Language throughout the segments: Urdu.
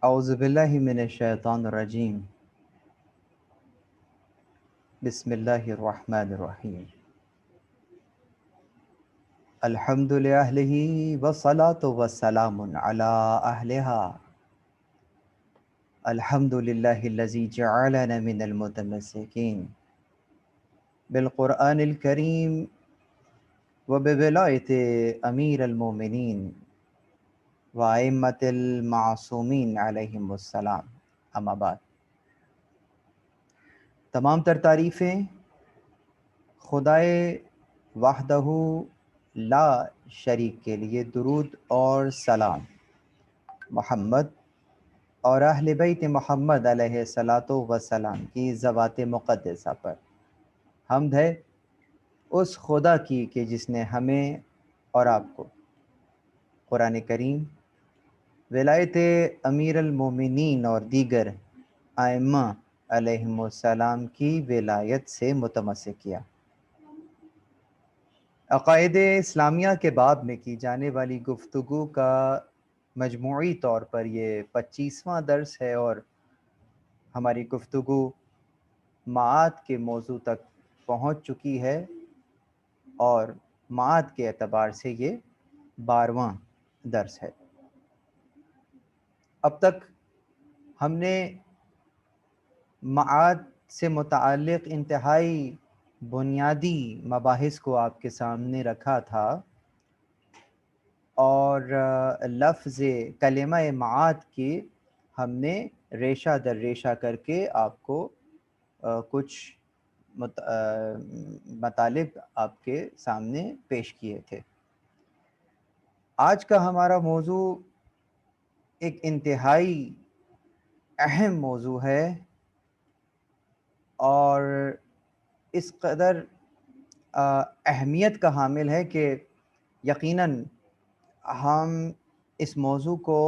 اعوذ باللہ من الشیطان الرجیم بسم اللہ الرحمن الرحیم الحمد للہ والصلاة والسلام علی اہلہا الحمد للہ الذی جعلنا من المتمسکین بالقرآن الکریم وبولایت امیر المومنین وائمۃ المعصومین علیہم السلام، اما بعد۔ تمام تر تعریفیں خدائے وحدہ لا شریک کے لیے، درود اور سلام محمد اور اہل بیت محمد علیہ الصلاۃ والسلام کی ذوات مقدسہ پر۔ حمد ہے اس خدا کی کہ جس نے ہمیں اور آپ کو قرآن کریم، ولایت امیر المومنین اور دیگر ائمہ علیہم السلام کی ولایت سے متمسک کیا۔ عقائد اسلامیہ کے باب میں کی جانے والی گفتگو کا مجموعی طور پر یہ 25واں درس ہے، اور ہماری گفتگو معاد کے موضوع تک پہنچ چکی ہے، اور معاد کے اعتبار سے یہ 12واں درس ہے۔ اب تک ہم نے معاد سے متعلق انتہائی بنیادی مباحث کو آپ کے سامنے رکھا تھا، اور لفظ کلمہ معاد کی ہم نے ریشہ در ریشہ کر کے آپ کو کچھ مطالب آپ کے سامنے پیش کیے تھے۔ آج کا ہمارا موضوع ایک انتہائی اہم موضوع ہے، اور اس قدر اہمیت کا حامل ہے کہ یقیناً ہم اس موضوع کو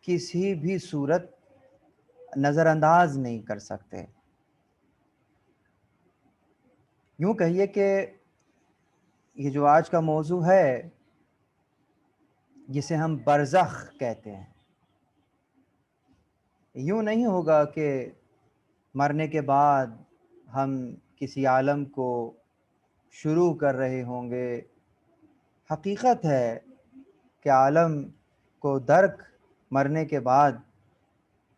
کسی بھی صورت نظر انداز نہیں کر سکتے۔ یوں کہیے کہ یہ جو آج کا موضوع ہے، جسے ہم برزخ کہتے ہیں، یوں نہیں ہوگا کہ مرنے کے بعد ہم کسی عالم کو شروع کر رہے ہوں گے۔ حقیقت ہے کہ عالم کو درک مرنے کے بعد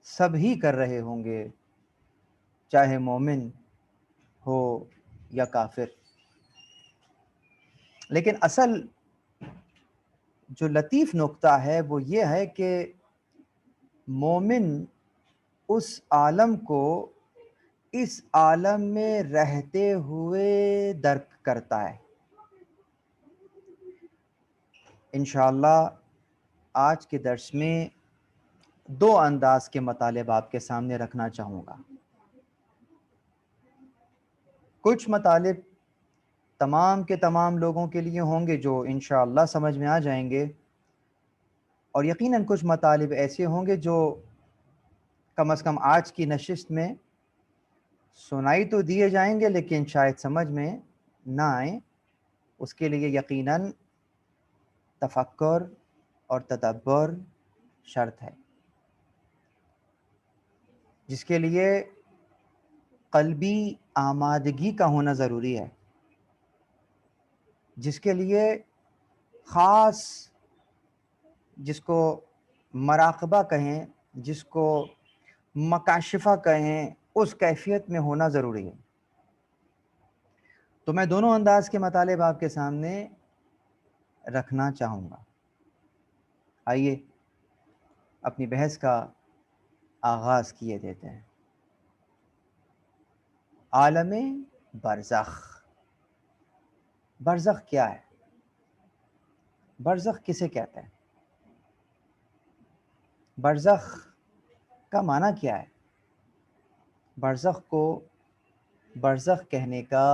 سب ہی کر رہے ہوں گے، چاہے مومن ہو یا کافر۔ لیکن اصل جو لطیف نقطہ ہے وہ یہ ہے کہ مومن اس عالم کو اس عالم میں رہتے ہوئے درک کرتا ہے۔ انشاءاللہ آج کے درس میں دو انداز کے مطالب آپ کے سامنے رکھنا چاہوں گا۔ کچھ مطالب تمام کے تمام لوگوں کے لیے ہوں گے جو انشاءاللہ سمجھ میں آ جائیں گے، اور یقیناً کچھ مطالب ایسے ہوں گے جو کم از کم آج کی نشست میں سنائی تو دیے جائیں گے لیکن شاید سمجھ میں نہ آئیں۔ اس کے لیے یقیناً تفکر اور تدبر شرط ہے، جس کے لیے قلبی آمادگی کا ہونا ضروری ہے، جس کے لیے خاص، جس کو مراقبہ کہیں، جس کو مکاشفہ کہیں، اس کیفیت میں ہونا ضروری ہے۔ تو میں دونوں انداز کے مطالب آپ کے سامنے رکھنا چاہوں گا۔ آئیے اپنی بحث کا آغاز کیے دیتے ہیں۔ عالم برزخ۔ برزخ کیا ہے؟ برزخ کسے کہتے ہیں؟ برزخ کا معنی کیا ہے؟ برزخ کو برزخ کہنے کا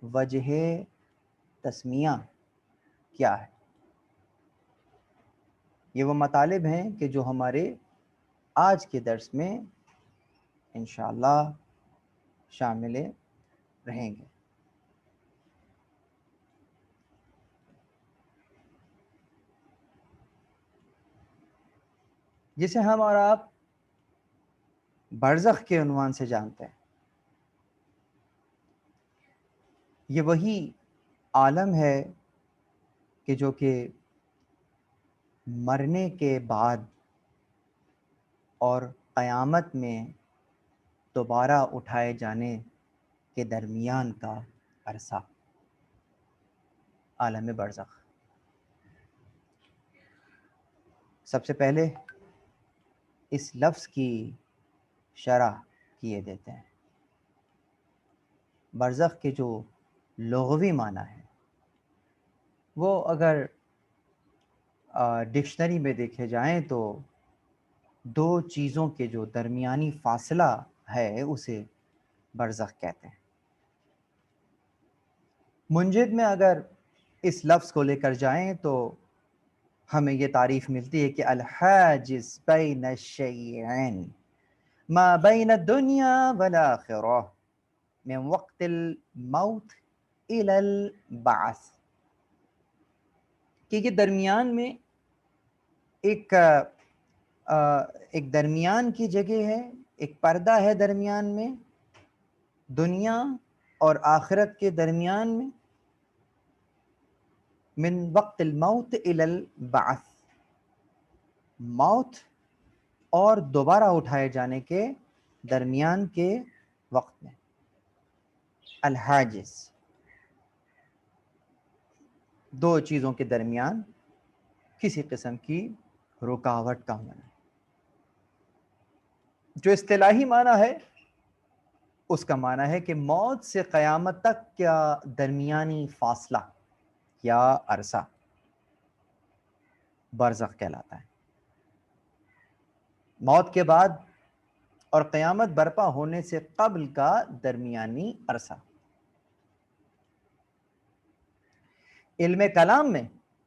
وجہ تسمیہ کیا ہے؟ یہ وہ مطالب ہیں کہ جو ہمارے آج کے درس میں انشاءاللہ شامل رہیں گے۔ جسے ہم اور آپ برزخ کے عنوان سے جانتے ہیں، یہ وہی عالم ہے کہ جو کہ مرنے کے بعد اور قیامت میں دوبارہ اٹھائے جانے کے درمیان کا عرصہ، عالم برزخ۔ سب سے پہلے اس لفظ کی شرح کیے دیتے ہیں۔ برزخ کے جو لغوی معنی ہے وہ اگر ڈکشنری میں دیکھے جائیں تو دو چیزوں کے جو درمیانی فاصلہ ہے اسے برزخ کہتے ہیں۔ منجد میں اگر اس لفظ کو لے کر جائیں تو ہمیں یہ تعریف ملتی ہے کہ الحاجز بین الشیئین ما بین الدنیا والآخرہ من وقت الموت الی البعث، کہ یہ درمیان میں ایک درمیان کی جگہ ہے، ایک پردہ ہے درمیان میں، دنیا اور آخرت کے درمیان میں، من وقت الموت الی البعث، موت اور دوبارہ اٹھائے جانے کے درمیان کے وقت میں۔ الحاجز، دو چیزوں کے درمیان کسی قسم کی رکاوٹ کا ہونا۔ جو اصطلاحی معنی ہے اس کا معنی ہے کہ موت سے قیامت تک کا درمیانی فاصلہ یا عرصہ برزخ کہلاتا ہے۔ موت کے بعد اور قیامت برپا ہونے سے قبل کا درمیانی عرصہ۔ علم کلام میں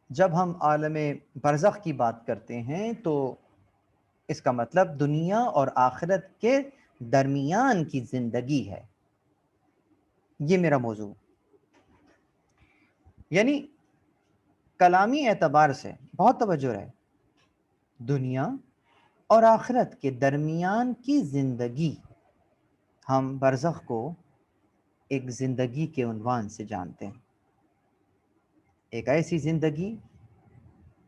جب ہم عالم برزخ کی بات کرتے ہیں تو اس کا مطلب دنیا اور آخرت کے درمیان کی زندگی ہے۔ یہ میرا موضوع، یعنی کلامی اعتبار سے بہت توجہ رہے، دنیا اور آخرت کے درمیان کی زندگی، ہم برزخ کو ایک زندگی کے عنوان سے جانتے ہیں۔ ایک ایسی زندگی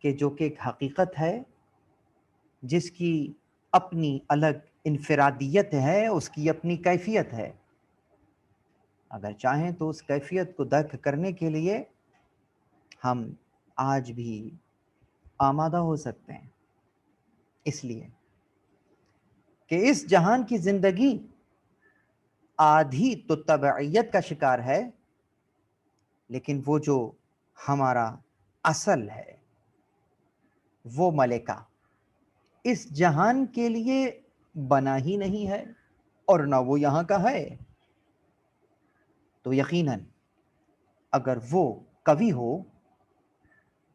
کہ جو کہ ایک حقیقت ہے، جس کی اپنی الگ انفرادیت ہے، اس کی اپنی کیفیت ہے۔ اگر چاہیں تو اس کیفیت کو درک کرنے کے لیے ہم آج بھی آمادہ ہو سکتے ہیں، اس لیے کہ اس جہان کی زندگی آدھی تو طبعیت کا شکار ہے، لیکن وہ جو ہمارا اصل ہے وہ ملکہ اس جہان کے لیے بنا ہی نہیں ہے اور نہ وہ یہاں کا ہے، تو یقیناً اگر وہ قوی ہو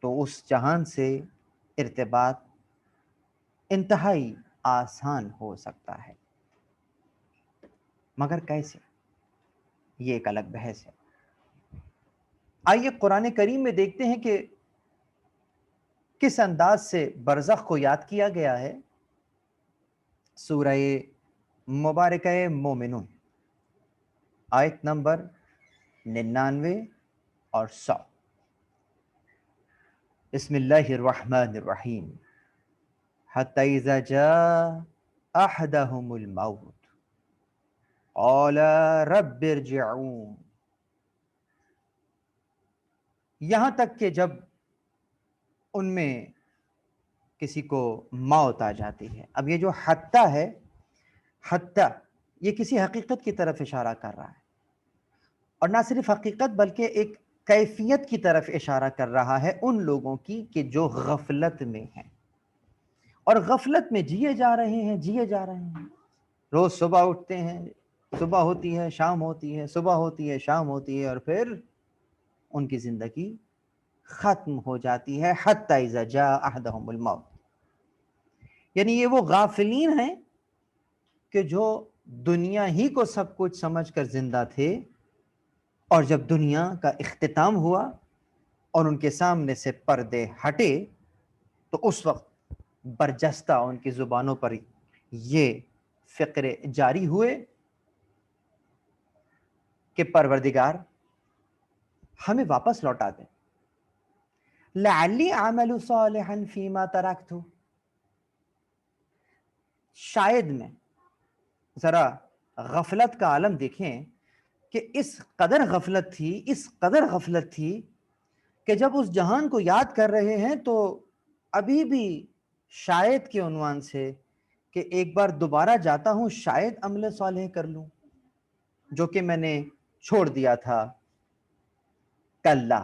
تو اس جہان سے ارتباط انتہائی آسان ہو سکتا ہے، مگر کیسے، یہ ایک الگ بحث ہے۔ آئیے قرآن کریم میں دیکھتے ہیں کہ کس انداز سے برزخ کو یاد کیا گیا ہے۔ سورہ مبارکہ مومنون آیت نمبر 99 اور 100۔ بسم اللہ الرحمن الرحیم، حتی اذا جاء احدهم الموت قال رب ارجعون، یہاں تک کہ جب ان میں کسی کو موت آ جاتی ہے۔ اب یہ جو حتی ہے، حتی یہ کسی حقیقت کی طرف اشارہ کر رہا ہے، اور نہ صرف حقیقت بلکہ ایک کیفیت کی طرف اشارہ کر رہا ہے ان لوگوں کی کہ جو غفلت میں ہیں اور غفلت میں جیے جا رہے ہیں۔ روز صبح اٹھتے ہیں، صبح ہوتی ہے شام ہوتی ہے، صبح ہوتی ہے شام ہوتی ہے، اور پھر ان کی زندگی ختم ہو جاتی ہے۔ حتی اذا جاء احدهم الموت، یعنی یہ وہ غافلین ہیں کہ جو دنیا ہی کو سب کچھ سمجھ کر زندہ تھے، اور جب دنیا کا اختتام ہوا اور ان کے سامنے سے پردے ہٹے تو اس وقت برجستہ ان کی زبانوں پر یہ فقرے جاری ہوئے کہ پروردگار ہمیں واپس لوٹا دے. لعلی اعمل صالحا فیما ترکت، شاید میں ذرا غفلت کا عالم دیکھیں کہ اس قدر غفلت تھی کہ جب اس جہان کو یاد کر رہے ہیں تو ابھی بھی شاید کے عنوان سے کہ ایک بار دوبارہ جاتا ہوں شاید عمل صالح کر لوں جو کہ میں نے چھوڑ دیا تھا. کلا،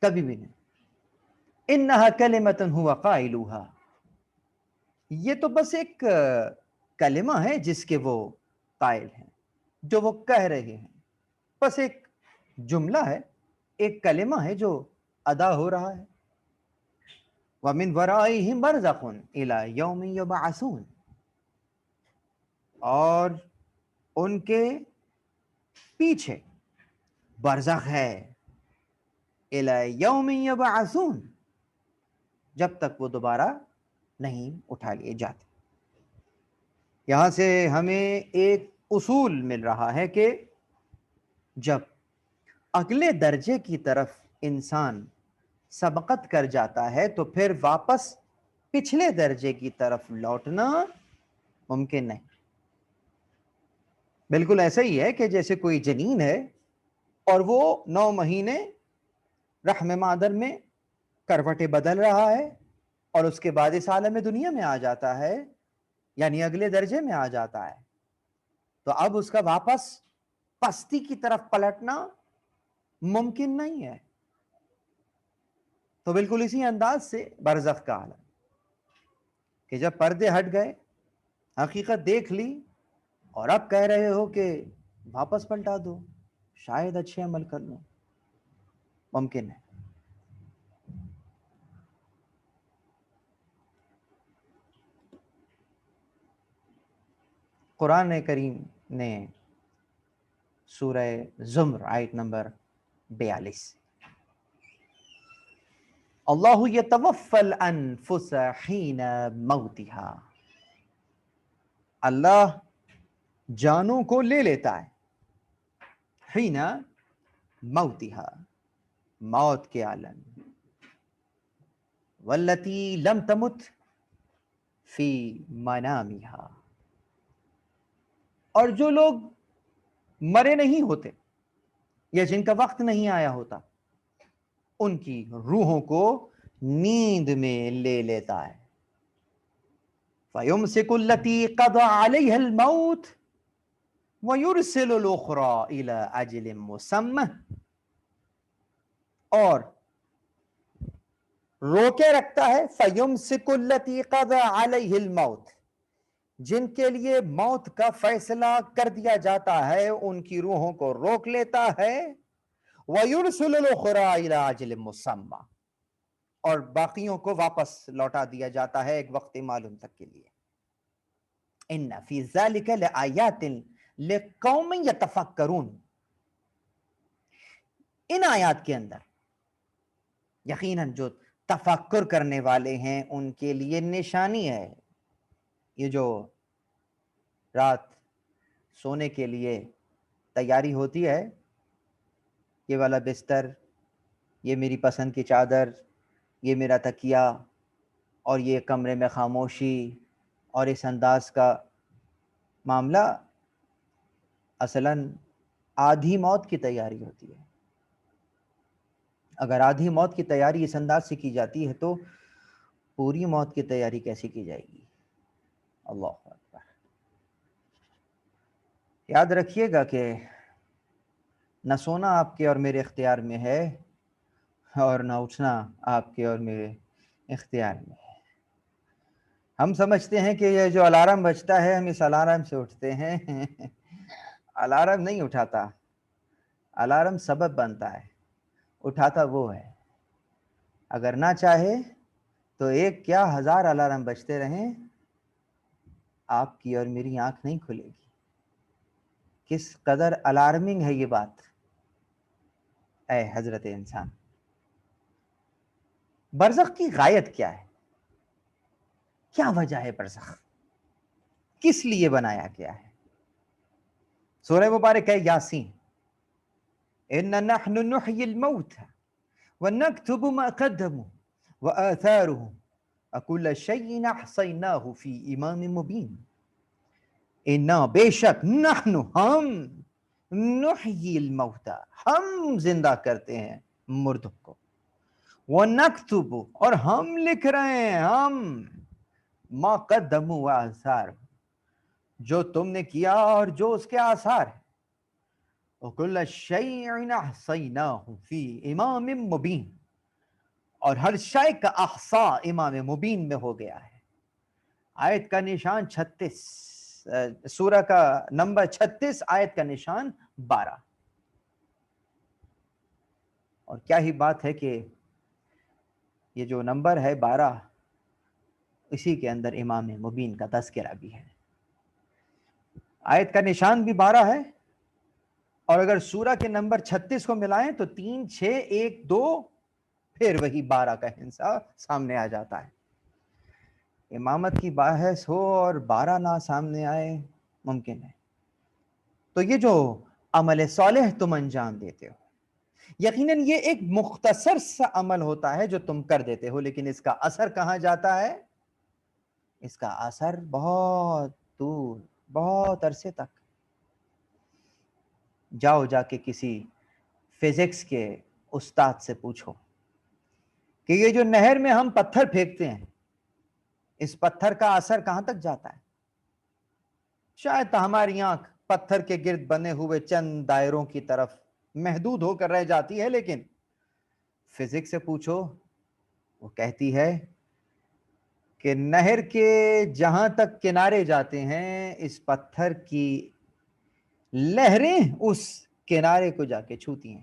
کبھی بھی نہیں. انہا کلمۃ ہوا قائلوہا، یہ تو بس ایک کلمہ ہے جس کے وہ قائل ہیں، جو وہ کہہ رہے ہیں. بس ایک جملہ ہے، ایک کلمہ ہے جو ادا ہو رہا ہے. وَمِن وَرَائِهِمْ بَرْزَخٌ إِلَى يَوْمٍ يُبْعَثُونَ، اور ان کے پیچھے برزخ ہے. إِلَى يَوْمٍ يُبْعَثُونَ، جب تک وہ دوبارہ نہیں اٹھا لیے جاتے. یہاں سے ہمیں ایک اصول مل رہا ہے کہ جب اگلے درجے کی طرف انسان سبقت کر جاتا ہے تو پھر واپس پچھلے درجے کی طرف لوٹنا ممکن نہیں. بالکل ایسا ہی ہے کہ جیسے کوئی جنین ہے اور وہ 9 مہینے رحم مادر میں کروٹیں بدل رہا ہے اور اس کے بعد اس عالم دنیا میں آ جاتا ہے، یعنی اگلے درجے میں آ جاتا ہے، تو اب اس کا واپس پستی کی طرف پلٹنا ممکن نہیں ہے. تو بالکل اسی انداز سے برزخ کا عالم کہ جب پردے ہٹ گئے، حقیقت دیکھ لی اور اب کہہ رہے ہو کہ واپس پلٹا دو، شاید اچھے عمل کر لوں، ممکن ہے. قرآن کریم نے سورہ زمر آیت نمبر 42، اللہ یتوفی الانفس حین موتہا، اللہ جانوں کو لے لیتا ہے حین موتہا، موت کے عالم، والتی لم تمت فی منامہا، اور جو لوگ مرے نہیں ہوتے یا جن کا وقت نہیں آیا ہوتا ان کی روحوں کو نیند میں لے لیتا ہے. فَيُمْسِكُ الَّتِي قَضَى عَلَيْهَا الْمَوْتِ وَيُرْسِلُ الْأُخْرَى إِلَىٰ أَجْلٍ مُّسَمًّى، اور روکے رکھتا ہے. فَيُمْسِكُ الَّتِي قَضَى عَلَيْهِ الْمَوْتِ، جن کے لیے موت کا فیصلہ کر دیا جاتا ہے ان کی روحوں کو روک لیتا ہے. وَيُرْسِلُ الْأُخْرَى إِلَىٰ أَجْلٍ مُّسَمًّى، اور باقیوں کو واپس لوٹا دیا جاتا ہے ایک وقت معلوم تک کے لیے. ان فی ذلک لآیات لقوم یتفکرون، ان آیات کے اندر یقیناً جو تفکر کرنے والے ہیں ان کے لیے نشانی ہے. یہ جو رات سونے کے لیے تیاری ہوتی ہے، یہ والا بستر، یہ میری پسند کی چادر، یہ میرا تکیہ، اور یہ کمرے میں خاموشی اور اس انداز کا معاملہ اصلاً آدھی موت کی تیاری ہوتی ہے. اگر آدھی موت کی تیاری اس انداز سے کی جاتی ہے تو پوری موت کی تیاری کیسے کی جائے گی؟ اللہ اکبر. یاد رکھیے گا کہ نہ سونا آپ کے اور میرے اختیار میں ہے اور نہ اٹھنا آپ کے اور میرے اختیار میں ہے. ہم سمجھتے ہیں کہ یہ جو الارم بجتا ہے ہم اس الارم سے اٹھتے ہیں. الارم نہیں اٹھاتا، الارم سبب بنتا ہے، اٹھاتا وہ ہے. اگر نہ چاہے تو ایک کیا 1000 الارم بجتے رہیں، آپ کی اور میری آنکھ نہیں کھلے گی. کس قدر الارمنگ ہے یہ بات اے حضرت انسان. برزخ کی غایت کیا ہے؟ کیا وجہ ہے برزخ، کس لیے بنایا گیا ہے؟ سورہ مبارک ہے یاسین، اِنَّا نَحْنُ نُحْيِي الْمَوْتَى وَنَكْتُبُ مَا قَدَّمُوا وَآثَارُهُمْ وَكُلَّ شَيْءٍ أَحْصَيْنَاهُ فِي إِمَامٍ مُبِينٍ۔ اِنَّا بے شک، نحن ہم، نحیی الموتى ہم زندہ کرتے ہیں مردوں کو، وَنَكْتُبُ اور ہم لکھ رہے ہیں، ہم ما قدموا وآثار جو تم نے کیا اور جو اس کے آثار ہیں، وَكُلَّ شَيْءٍ أَحْصَيْنَاهُ فِي إِمَامٍ مُبِينٍ اور ہر شے کا احصاء امام مبین میں ہو گیا ہے۔ آیت کا نشان 36، سورہ کا نمبر 36، آیت کا نشان 12۔ اور کیا ہی بات ہے کہ یہ جو نمبر ہے 12، اسی کے اندر امام مبین کا تذکرہ بھی ہے۔ آیت کا نشان بھی 12 ہے، اور اگر سورہ کے نمبر 36 کو ملائیں تو 3، 6، 1، 2، پھر وہی 12 کا حصہ سامنے آ جاتا ہے۔ امامت کی بحث ہو اور 12 نہ سامنے آئے، ممکن ہے؟ تو یہ جو عمل صالح تم انجام دیتے ہو، یقیناً یہ ایک مختصر سا عمل ہوتا ہے جو تم کر دیتے ہو، لیکن اس کا اثر کہاں جاتا ہے؟ اس کا اثر بہت دور، بہت عرصے تک۔ جاؤ جا کے کسی فزکس کے استاد سے پوچھو کہ یہ جو نہر میں ہم پتھر پھینکتے ہیں، اس پتھر کا اثر کہاں تک جاتا ہے؟ شاید ہماری آنکھ پتھر کے گرد بنے ہوئے چند دائروں کی طرف محدود ہو کر رہ جاتی ہے، لیکن فزکس سے پوچھو، وہ کہتی ہے کہ نہر کے جہاں تک کنارے جاتے ہیں، اس پتھر کی لہریں اس کنارے کو جا کے چھوتی ہیں۔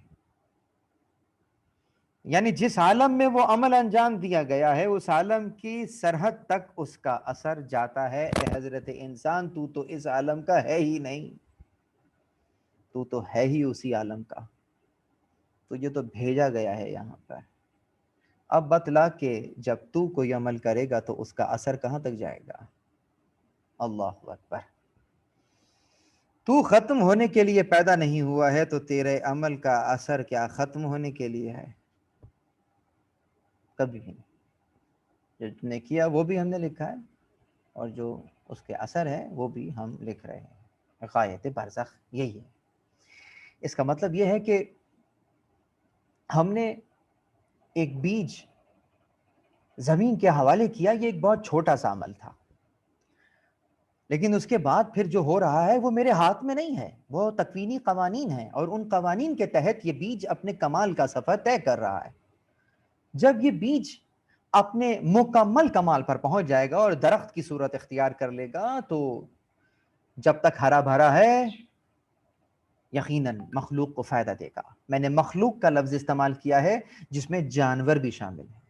یعنی جس عالم میں وہ عمل انجام دیا گیا ہے، اس عالم کی سرحد تک اس کا اثر جاتا ہے۔ اے حضرت انسان، تو تو اس عالم کا ہے ہی نہیں، تو تو ہے ہی اسی عالم کا، تجھے تو بھیجا گیا ہے یہاں پر۔ اب بتلا کہ جب تو کوئی عمل کرے گا تو اس کا اثر کہاں تک جائے گا؟ اللہ اکبر۔ تو ختم ہونے کے لیے پیدا نہیں ہوا ہے، تو تیرے عمل کا اثر کیا ختم ہونے کے لیے ہے؟ کبھی بھی نہیں۔ جو تم نے کیا وہ بھی ہم نے لکھا ہے، اور جو اس کے اثر ہے وہ بھی ہم لکھ رہے ہیں۔ غایت برزخ یہی ہے۔ اس کا مطلب یہ ہے کہ ہم نے ایک بیج زمین کے حوالے کیا، یہ ایک بہت چھوٹا سا عمل تھا، لیکن اس کے بعد پھر جو ہو رہا ہے وہ میرے ہاتھ میں نہیں ہے، وہ تکوینی قوانین ہیں، اور ان قوانین کے تحت یہ بیج اپنے کمال کا سفر طے کر رہا ہے۔ جب یہ بیج اپنے مکمل کمال پر پہنچ جائے گا اور درخت کی صورت اختیار کر لے گا، تو جب تک ہرا بھرا ہے یقیناً مخلوق کو فائدہ دے گا۔ میں نے مخلوق کا لفظ استعمال کیا ہے جس میں جانور بھی شامل ہیں۔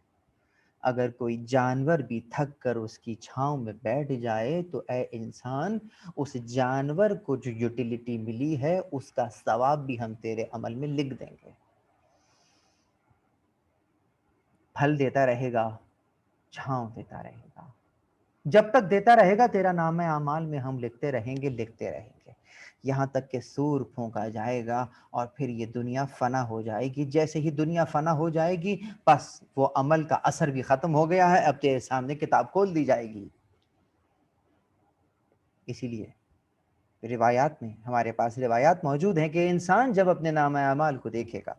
اگر کوئی جانور بھی تھک کر اس کی چھاؤں میں بیٹھ جائے تو اے انسان، اس جانور کو جو یوٹیلیٹی ملی ہے اس کا ثواب بھی ہم تیرے عمل میں لکھ دیں گے۔ پھل دیتا رہے گا، چھاؤں دیتا رہے گا، جب تک دیتا رہے گا تیرا نامہ اعمال میں ہم لکھتے رہیں گے، لکھتے رہیں گے، یہاں تک کہ سور پھونکا جائے گا اور پھر یہ دنیا فنا ہو جائے گی۔ جیسے ہی دنیا فنا ہو جائے گی، بس وہ عمل کا اثر بھی ختم ہو گیا ہے، اب تیرے سامنے کتاب کھول دی جائے گی۔ اسی لیے روایات میں، ہمارے پاس روایات موجود ہیں کہ انسان جب اپنے نامہ اعمال کو دیکھے گا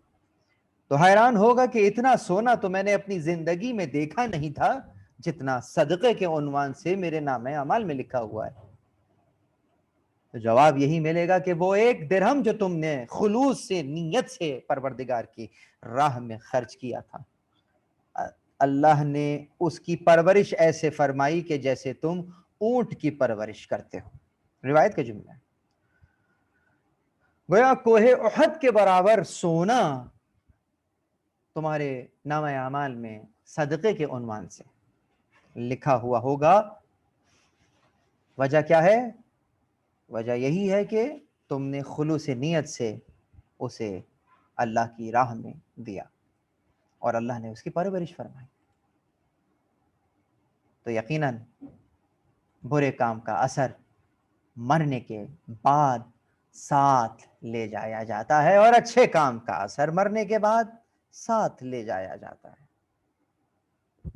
تو حیران ہوگا کہ اتنا سونا تو میں نے اپنی زندگی میں دیکھا نہیں تھا جتنا صدقے کے عنوان سے میرے نامہ اعمال میں لکھا ہوا ہے۔ تو جواب یہی ملے گا کہ وہ 1 درہم جو تم نے خلوص سے، نیت سے پروردگار کی راہ میں خرچ کیا تھا، اللہ نے اس کی پرورش ایسے فرمائی کہ جیسے تم اونٹ کی پرورش کرتے ہو۔ روایت کا جملہ ہے، گویا کوہ احد کے برابر سونا تمہارے نامہ اعمال میں صدقے کے عنوان سے لکھا ہوا ہوگا۔ وجہ کیا ہے؟ وجہ یہی ہے کہ تم نے خلوص نیت سے اسے اللہ کی راہ میں دیا اور اللہ نے اس کی پرورش فرمائی۔ تو یقیناً برے کام کا اثر مرنے کے بعد ساتھ لے جایا جاتا ہے اور اچھے کام کا اثر مرنے کے بعد ساتھ لے جایا جاتا ہے۔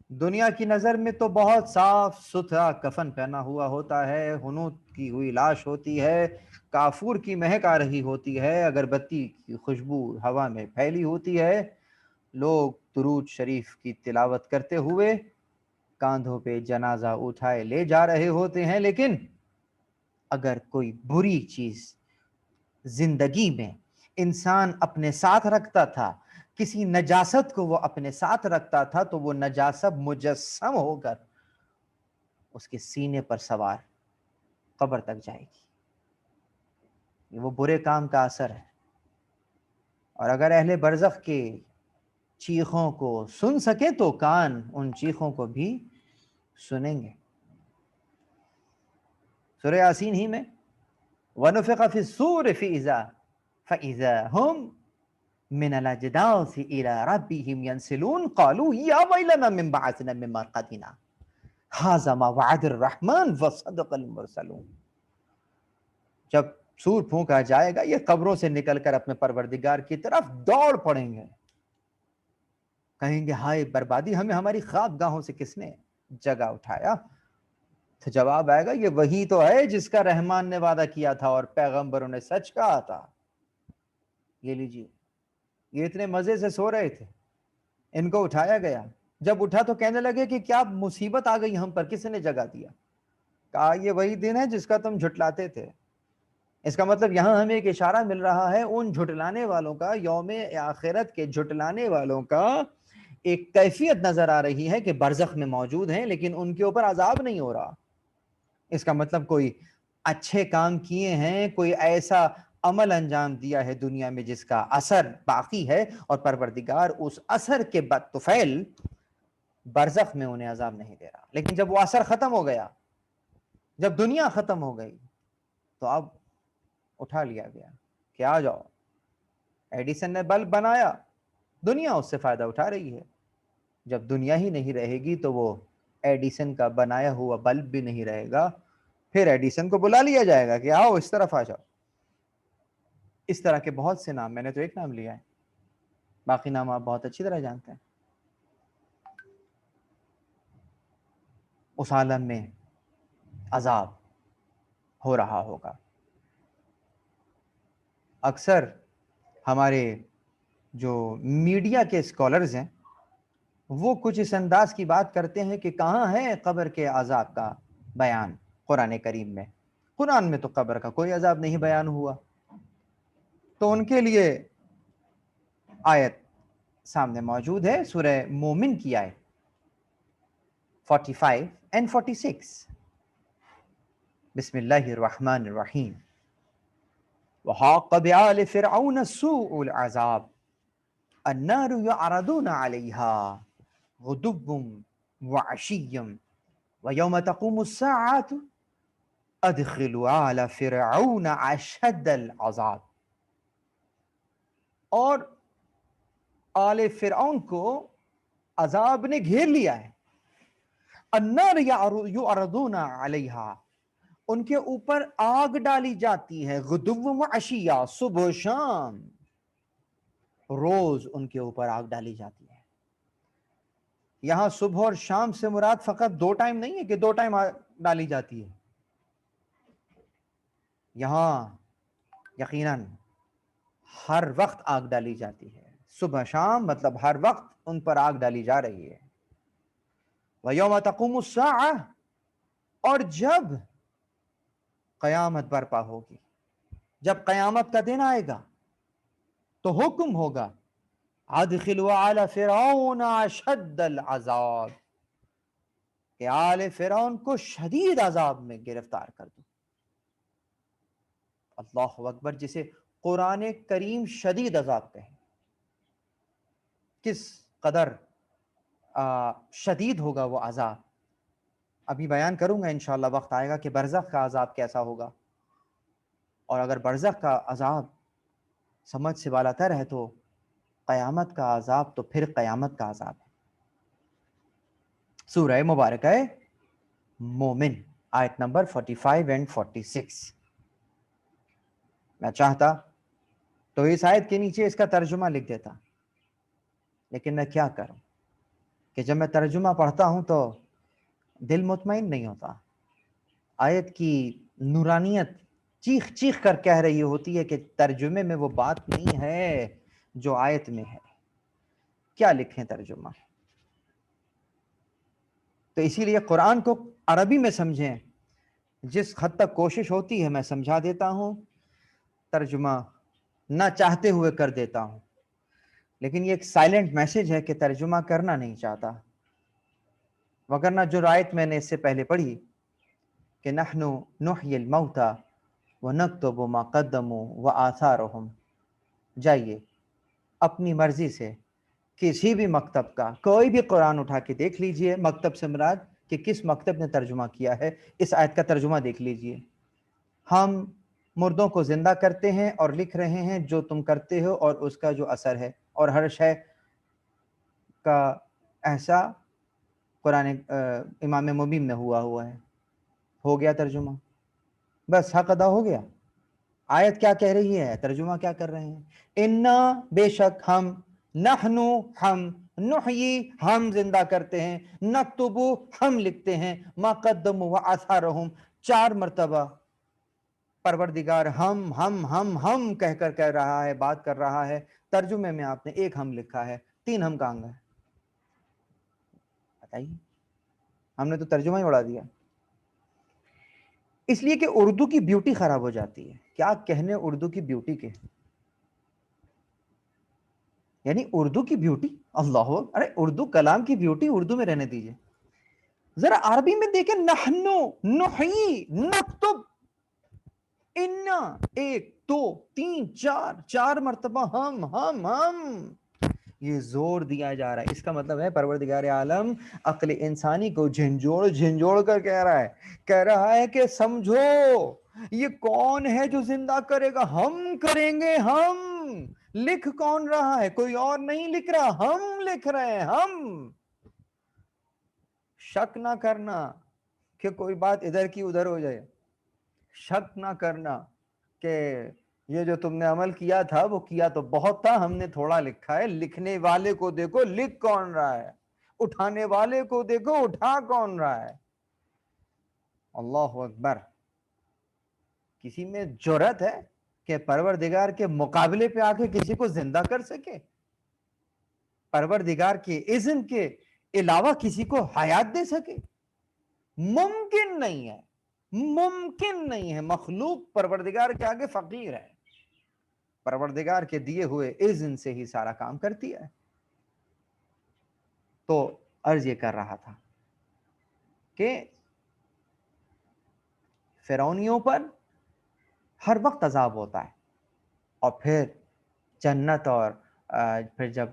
دنیا کی نظر میں تو بہت صاف ستھرا کفن پہنا ہوا ہوتا ہے، حنوط کی ہوئی لاش ہوتی ہے، کافور کی مہک آ رہی ہوتی ہے، اگربتی کی خوشبو ہوا میں پھیلی ہوتی ہے، لوگ درود شریف کی تلاوت کرتے ہوئے کاندھوں پہ جنازہ اٹھائے لے جا رہے ہوتے ہیں۔ لیکن اگر کوئی بری چیز زندگی میں انسان اپنے ساتھ رکھتا تھا، کسی نجاست کو وہ اپنے ساتھ رکھتا تھا، تو وہ نجاست مجسم ہو کر اس کے سینے پر سوار قبر تک جائے گی۔ یہ وہ برے کام کا اثر ہے۔ اور اگر اہل برزخ کے چیخوں کو سن سکے تو کان ان چیخوں کو بھی سنیں گے۔ سورہ یاسین ہی میں وَنُفِخَ فِي الصُّورِ فَإِذَا هُمْ مِنَ الْأَجْدَاثِ إِلَىٰ رَبِّهِمْ يَنْسِلُونَ قَالُوا يَا وَيْلَنَا مِنْ بَعَثْنَا مِنْ مَرْقَدِنَا هَٰذَا مَا وَعَدَ الرَّحْمَٰنُ وَصَدَقَ الْمُرْسَلُونَ۔ جب سور پھونکا جائے گا، یہ قبروں سے نکل کر اپنے پروردگار کی طرف دوڑ پڑیں گے، کہیں گے ہائے بربادی، ہمیں ہماری خواب گاہوں سے کس نے جگہ اٹھایا؟ تو جواب آئے گا یہ وہی تو ہے جس کا رحمان نے وعدہ کیا تھا اور پیغمبروں نے سچ کہا تھا۔ یہ لیجیے، یہ اتنے مزے سے سو رہے تھے، ان کو اٹھایا گیا، جب اٹھا تو کہنے لگے کہ کیا مصیبت آ گئی ہم پر، کس نے جگہ دیا؟ کہا یہ وہی دن ہے جس کا تم جھٹلاتے تھے۔ اس کا مطلب یہاں ہمیں ایک اشارہ مل رہا ہے ان جھٹلانے والوں کا، یوم آخرت کے جھٹلانے والوں کا ایک کیفیت نظر آ رہی ہے کہ برزخ میں موجود ہیں لیکن ان کے اوپر عذاب نہیں ہو رہا۔ اس کا مطلب کوئی اچھے کام کیے ہیں، کوئی ایسا عمل انجام دیا ہے دنیا میں جس کا اثر باقی ہے، اور پروردگار اس اثر کے بدطفیل برزخ میں انہیں عذاب نہیں دے رہا۔ لیکن جب وہ اثر ختم ہو گیا، جب دنیا ختم ہو گئی، تو اب اٹھا لیا گیا کہ آ جاؤ، ایڈیسن نے بلب بنایا، دنیا اس سے فائدہ اٹھا رہی ہے۔ جب دنیا ہی نہیں رہے گی تو وہ ایڈیسن کا بنایا ہوا بلب بھی نہیں رہے گا، پھر ایڈیسن کو بلا لیا جائے گا کہ آؤ اس طرف آ جاؤ۔ اس طرح کے بہت سے نام، میں نے تو ایک نام لیا ہے، باقی نام آپ بہت اچھی طرح جانتے ہیں۔ اس عالم میں عذاب ہو رہا ہوگا۔ اکثر ہمارے جو میڈیا کے اسکالرز ہیں وہ کچھ اس انداز کی بات کرتے ہیں کہ کہاں ہے قبر کے عذاب کا بیان قرآن کریم میں؟ قرآن میں تو قبر کا کوئی عذاب نہیں بیان ہوا۔ تو ان کے لیے آیت سامنے موجود ہے، سورہ مومن کی آیت 45 and 46۔ بسم اللہ الرحمن الرحیم۔ وحاق بآل فرعون سوء العذاب النار يعرضون عليها غدوا وعشيا ويوم تقوم الساعة ادخلوا آل فرعون اشد العذاب۔ اور آل فرعون کو عذاب نے گھیر لیا ہے۔ النار یعرضون علیہا، ان کے اوپر آگ ڈالی جاتی ہے، غدو و عشیہ، صبح و شام، روز ان کے اوپر آگ ڈالی جاتی ہے۔ یہاں صبح اور شام سے مراد فقط دو ٹائم نہیں ہے کہ دو ٹائم آگ ڈالی جاتی ہے، یہاں یقیناً ہر وقت آگ ڈالی جاتی ہے۔ صبح شام مطلب ہر وقت ان پر آگ ڈالی جا رہی ہے۔ وَيَوْمَ تَقُومُ السَّاعَةُ، اور جب قیامت برپا ہوگی، جب قیامت کا دن آئے گا تو حکم ہوگا ادخلوا آل فرعون اشد العذاب، کہ آل فرعون کو شدید عذاب میں گرفتار کر دو۔ اللہ اکبر، جسے قرآن کریم شدید عذاب کہے، کس قدر شدید ہوگا وہ عذاب، ابھی بیان کروں گا انشاءاللہ، وقت آئے گا کہ برزخ کا عذاب کیسا ہوگا۔ اور اگر برزخ کا عذاب سمجھ سے بالا تر ہے تو قیامت کا عذاب تو پھر قیامت کا عذاب ہے۔ سورہ مبارکہ مومن آیت نمبر 45 اینڈ 46. میں چاہتا تو اس آیت کے نیچے اس کا ترجمہ لکھ دیتا، لیکن میں کیا کروں کہ جب میں ترجمہ پڑھتا ہوں تو دل مطمئن نہیں ہوتا. آیت کی نورانیت چیخ چیخ کر کہہ رہی ہوتی ہے کہ ترجمے میں وہ بات نہیں ہے جو آیت میں ہے. کیا لکھیں ترجمہ؟ تو اسی لیے قرآن کو عربی میں سمجھیں. جس حد تک کوشش ہوتی ہے میں سمجھا دیتا ہوں، ترجمہ نہ چاہتے ہوئے کر دیتا ہوں، لیکن یہ ایک سائلنٹ میسج ہے کہ ترجمہ کرنا نہیں چاہتا. وگرنہ جو آیت میں نے اس سے پہلے پڑھی کہ نحن نحیی الموتى ونکتب ما قدموا وآثارهم، جائیے اپنی مرضی سے کسی بھی مکتب کا کوئی بھی قرآن اٹھا کے دیکھ لیجئے. مکتب سے مراد کہ کس مکتب نے ترجمہ کیا ہے، اس آیت کا ترجمہ دیکھ لیجئے. ہم مردوں کو زندہ کرتے ہیں اور لکھ رہے ہیں جو تم کرتے ہو اور اس کا جو اثر ہے، اور ہر شے کا ایسا قرآن امام مبین میں ہوا ہے. ہو گیا ترجمہ، بس حق ادا ہو گیا. آیت کیا کہہ رہی ہے، ترجمہ کیا کر رہے ہیں؟ انا، بے شک ہم، نحنو ہم، نحیی ہم زندہ کرتے ہیں، نکتبو ہم لکھتے ہیں، ما قدموا وآثارہم 4 مرتبہ پروردگار ہم کہہ رہا ہے، بات کر رہا ہے. ترجمے میں آپ نے 1 ہم لکھا ہے، 3 ہم کہاں گئے؟ بتائیے، ہم نے تو ترجمہ ہی اڑا دیا. اس لیے کہ اردو کی بیوٹی خراب ہو جاتی ہے. کیا کہنے اردو کی بیوٹی کے، یعنی اردو کی بیوٹی، اللہ، ارے اردو کلام کی بیوٹی اردو میں رہنے دیجئے. ذرا عربی میں دیکھیں، نحنو نحیی نکتب، انا 1 2 3 4 مرتبہ ہم یہ زور دیا جا رہا ہے. اس کا مطلب ہے پروردگار عالم عقل انسانی کو جھنجھوڑ کر کہہ رہا ہے کہ سمجھو یہ کون ہے جو زندہ کرے گا؟ ہم کریں گے. ہم لکھ کون رہا ہے؟ کوئی اور نہیں لکھ رہا، ہم لکھ رہے ہیں. ہم شک نہ کرنا کہ کوئی بات ادھر کی ادھر ہو جائے. شک نہ کرنا کہ یہ جو تم نے عمل کیا تھا وہ کیا تو بہت تھا، ہم نے تھوڑا لکھا ہے. لکھنے والے کو دیکھو لکھ کون رہا ہے، اٹھانے والے کو دیکھو اٹھا کون رہا ہے. اللہ اکبر. کسی میں جرأت ہے کہ پروردگار کے مقابلے پہ آ کے کسی کو زندہ کر سکے؟ پروردگار کے اذن کے علاوہ کسی کو حیات دے سکے؟ ممکن نہیں ہے، ممکن نہیں ہے. مخلوق پروردگار کے آگے فقیر ہے. پروردگار کے دیے ہوئے اذن سے ہی سارا کام کرتی ہے. تو عرض یہ کر رہا تھا کہ فرعونیوں پر ہر وقت عذاب ہوتا ہے، اور پھر جنت اور پھر جب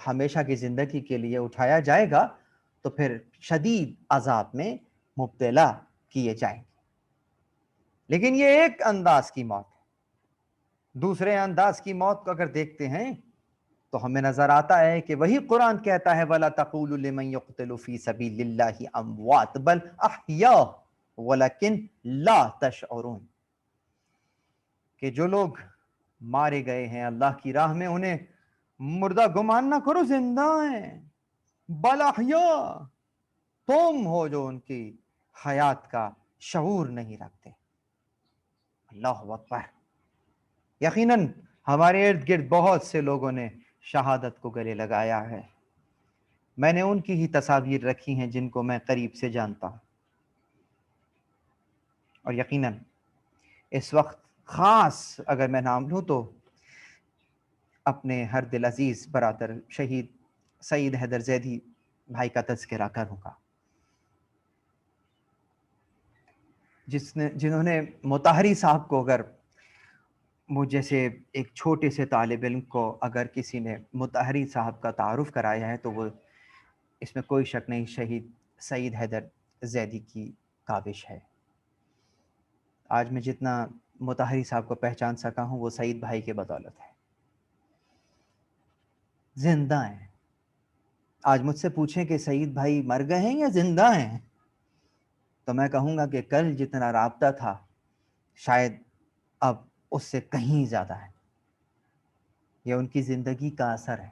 ہمیشہ کی زندگی کے لیے اٹھایا جائے گا تو پھر شدید عذاب میں مبتلا کیے جائیں گے. لیکن یہ ایک انداز کی موت ہے. دوسرے انداز کی موت کو اگر دیکھتے ہیں تو ہمیں نظر آتا ہے کہ وہی قرآن کہتا ہے وَلَا تَقُولُوا لِمَنْ يُقْتَلُ فِي سَبِيلِ اللَّهِ أَمْوَاتٌ بَلْ أَحْيَاءٌ وَلَكِنْ لَا تَشْعُرُونَ، کہ جو لوگ مارے گئے ہیں اللہ کی راہ میں انہیں مردہ گمان نہ کرو، زندہ ہیں. بل احیاء، تم ہو جو ان کی حیات کا شعور نہیں رکھتے. اللہ اکبر. یقیناً ہمارے ارد گرد بہت سے لوگوں نے شہادت کو گلے لگایا ہے. میں نے ان کی ہی تصاویر رکھی ہیں جن کو میں قریب سے جانتا ہوں، اور یقیناً اس وقت خاص اگر میں نام لوں تو اپنے ہر دل عزیز برادر شہید سعید حیدر زیدی بھائی کا تذکرہ کروں گا، جنہوں نے مطہری صاحب کو، اگر مجھ جیسے ایک چھوٹے سے طالب علم کو اگر کسی نے مطہری صاحب کا تعارف کرایا ہے تو وہ، اس میں کوئی شک نہیں، شہید سعید حیدر زیدی کی کاوش ہے. آج میں جتنا مطہری صاحب کو پہچان سکا ہوں وہ سعید بھائی کے بدولت ہے. زندہ ہیں. آج مجھ سے پوچھیں کہ سعید بھائی مر گئے ہیں یا زندہ ہیں، تو میں کہوں گا کہ کل جتنا رابطہ تھا شاید اب اس سے کہیں زیادہ ہے. یہ ان کی زندگی کا اثر ہے.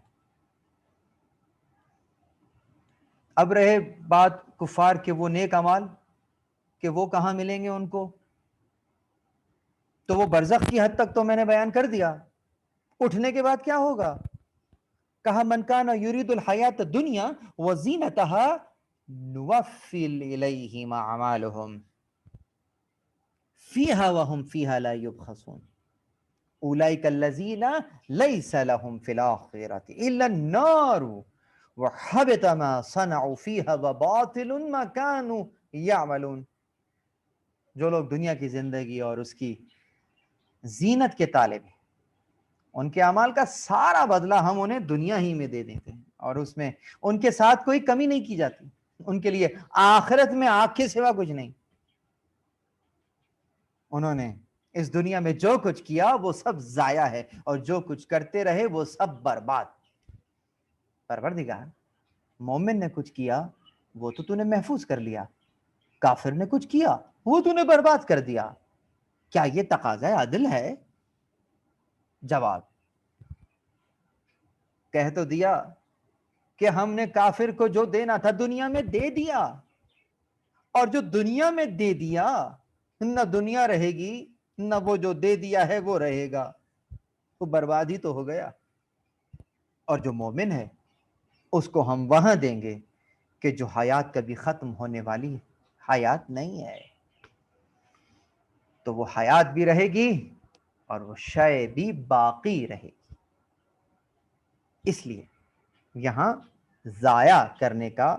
اب رہے بات کفار کے وہ نیک اعمال کہ وہ کہاں ملیں گے ان کو، تو وہ برزخ کی حد تک تو میں نے بیان کر دیا. اٹھنے کے بعد کیا ہوگا؟ کہا من کان یرید الحیات الدنیا وزینتها نوفی الیہم اعمالهم فیہا وہم فیہا لا یبخسون اولئک الذین لیس لهم فی الآخرۃ الا النار وحبط ما صنعوا فیہا وباطل ما كانوا یعملون. جو لوگ دنیا کی زندگی اور اس کی زینت کے طالب ہیں، ان کے اعمال کا سارا بدلہ ہم انہیں دنیا ہی میں دے دیتے ہیں، اور اس میں ان کے ساتھ کوئی کمی نہیں کی جاتی. ان کے لیے آخرت میں آگ کے سوا کچھ نہیں. انہوں نے اس دنیا میں جو کچھ کیا وہ سب ضائع ہے، اور جو کچھ کرتے رہے وہ سب برباد. پروردگار مومن نے کچھ کیا وہ تو نے محفوظ کر لیا، کافر نے کچھ کیا وہ تو نے برباد کر دیا. کیا یہ تقاضا عدل ہے؟ جواب کہہ تو دیا کہ ہم نے کافر کو جو دینا تھا دنیا میں دے دیا، اور جو دنیا میں دے دیا نہ دنیا رہے گی نہ وہ جو دے دیا ہے وہ رہے گا، وہ برباد ہی تو ہو گیا. اور جو مومن ہے اس کو ہم وہاں دیں گے کہ جو حیات کبھی ختم ہونے والی حیات نہیں ہے، تو وہ حیات بھی رہے گی اور وہ شے بھی باقی رہے گی. اس لیے یہاں ضائع کرنے کا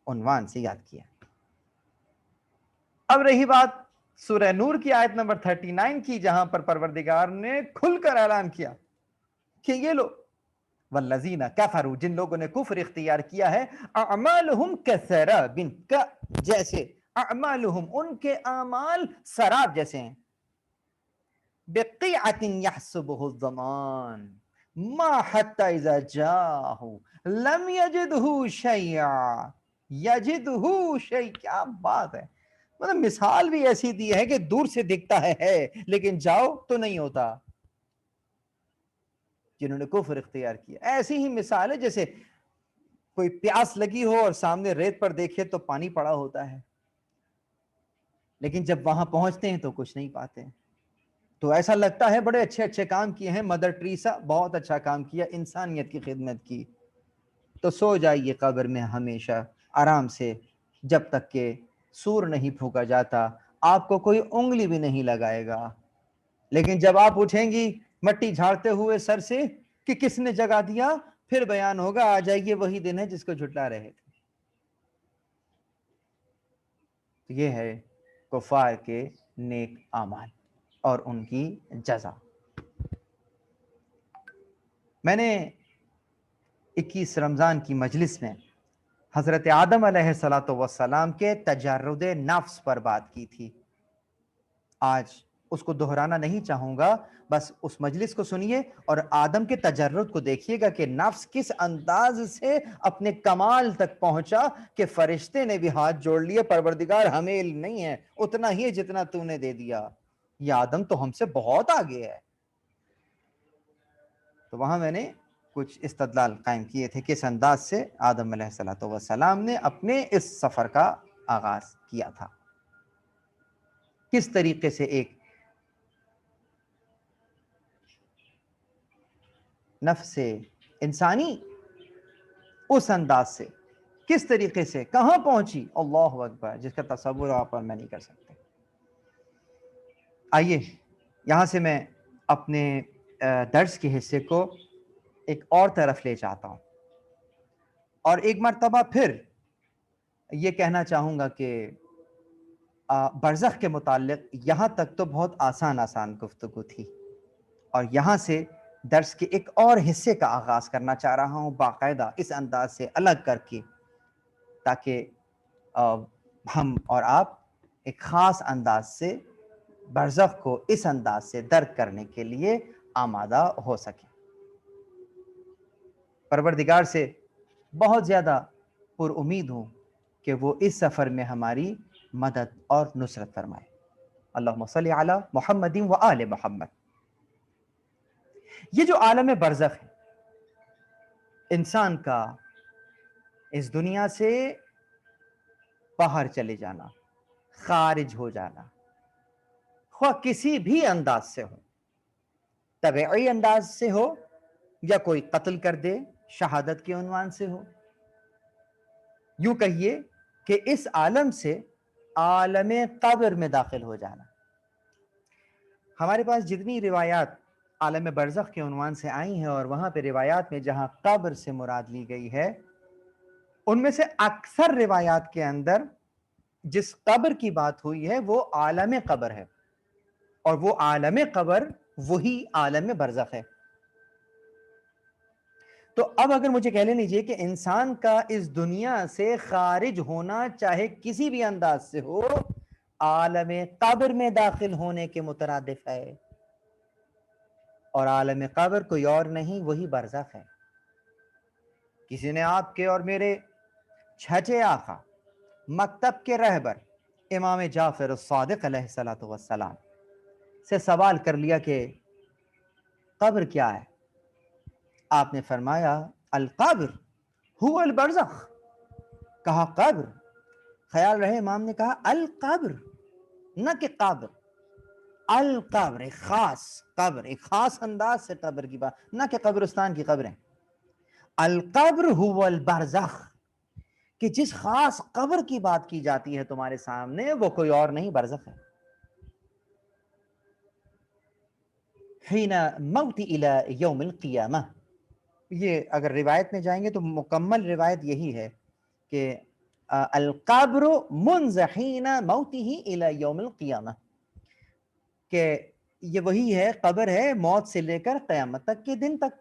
عنوان سے یاد کیا. اب رہی بات سورہ نور کی آیت نمبر 39 کی، جہاں پر پروردگار نے کھل کر اعلان کیا کہ یہ لو والذین کفروا، جن لوگوں نے کفر اختیار کیا ہے، اعمالہم کسراب، کا جیسے اعمالہم ان کے اعمال سراب جیسے ہیں، بقیعۃ یحسبہ الظمآن ما حتی اذا جاءہ لم یجدہ شیئا یجدہ شیئا. کیا بات ہے! مطلب مثال بھی ایسی دی ہے کہ دور سے دکھتا ہے لیکن جاؤ تو نہیں ہوتا. جنہوں نے کفر اختیار کیا ایسی ہی مثال ہے جیسے کوئی پیاس لگی ہو اور سامنے ریت پر دیکھے تو پانی پڑا ہوتا ہے، لیکن جب وہاں پہنچتے ہیں تو کچھ نہیں پاتے. تو ایسا لگتا ہے بڑے اچھے اچھے کام کیے ہیں، مدر ٹریسا بہت اچھا کام کیا، انسانیت کی خدمت کی. تو سو جائیے قبر میں ہمیشہ آرام سے، جب تک کہ سور نہیں پھونکا جاتا، آپ کو کوئی انگلی بھی نہیں لگائے گا. لیکن جب آپ اٹھیں گی مٹی جھاڑتے ہوئے سر سے کہ کس نے جگا دیا، پھر بیان ہوگا آ جائیے وہی دن ہے جس کو جھٹلا رہے تھے. یہ ہے کفار کے نیک اعمال اور ان کی جزا. میں نے 21 رمضان کی مجلس میں حضرت آدم علیہ السلام کے تجرد نفس پر بات کی تھی. آج اس کو دہرانا نہیں چاہوں گا، بس اس مجلس کو سنیے اور آدم کے تجرد کو دیکھیے گا کہ نفس کس انداز سے اپنے کمال تک پہنچا کہ فرشتے نے بھی ہاتھ جوڑ لیے، پروردگار ہمیں علم نہیں ہے، اتنا ہی جتنا تو نے دے دیا، یہ آدم تو ہم سے بہت آگے ہے. تو وہاں میں نے کچھ استدلال قائم کیے تھے کس انداز سے آدم علیہ السلام نے اپنے اس سفر کا آغاز کیا تھا، کس طریقے سے ایک نفس انسانی اس انداز سے کس طریقے سے کہاں پہنچی، اللہ اکبر، جس کا تصور آپ اور میں نہیں کر سکتے. آئیے یہاں سے میں اپنے درس کے حصے کو ایک اور طرف لے جاتا ہوں، اور ایک مرتبہ پھر یہ کہنا چاہوں گا کہ برزخ کے متعلق یہاں تک تو بہت آسان گفتگو تھی، اور یہاں سے درس کے ایک اور حصے کا آغاز کرنا چاہ رہا ہوں باقاعدہ اس انداز سے الگ کر کے، تاکہ ہم اور آپ ایک خاص انداز سے برزخ کو اس انداز سے درک کرنے کے لیے آمادہ ہو سکیں. پروردگار سے بہت زیادہ پر امید ہوں کہ وہ اس سفر میں ہماری مدد اور نصرت فرمائے. اللہم صلی علی محمد و آل محمد. یہ جو عالم برزخ ہے انسان کا اس دنیا سے باہر چلے جانا، خارج ہو جانا، خواہ کسی بھی انداز سے ہو، طبعی انداز سے ہو یا کوئی قتل کر دے شہادت کے عنوان سے ہو، یوں کہیے کہ اس عالم سے عالم قبر میں داخل ہو جانا. ہمارے پاس جتنی روایات عالم برزخ کے عنوان سے آئی ہیں اور وہاں پہ روایات میں جہاں قبر سے مراد لی گئی ہے، ان میں سے اکثر روایات کے اندر جس قبر کی بات ہوئی ہے وہ عالم قبر ہے، اور وہ عالم قبر وہی عالم برزخ ہے. تو اب اگر مجھے کہہ لیجیے کہ انسان کا اس دنیا سے خارج ہونا چاہے کسی بھی انداز سے ہو، عالم قبر میں داخل ہونے کے مترادف ہے، اور عالم قبر کوئی اور نہیں وہی برزخ ہے. کسی نے آپ کے اور میرے چھٹے آقا مکتب کے رہبر امام جعفر الصادق علیہ السلام سے سوال کر لیا کہ قبر کیا ہے؟ آپ نے فرمایا القبر هو البرزخ. کہا قبر، خیال رہے امام نے کہا القبر نہ کہ قبر. القبر ایک خاص قبر، ایک خاص انداز سے قبر کی بات، نہ کہ قبرستان کی قبریں. القبر هو البرزخ، کہ جس خاص قبر کی بات کی جاتی ہے تمہارے سامنے وہ کوئی اور نہیں برزخ ہے. حین موت الى یوم القیامہ. یہ اگر روایت میں جائیں گے تو مکمل روایت یہی ہے کہ القبر منذ حین موته الى یوم القیامہ، کہ یہ وہی ہے، قبر ہے موت سے لے کر قیامت تک کے دن تک.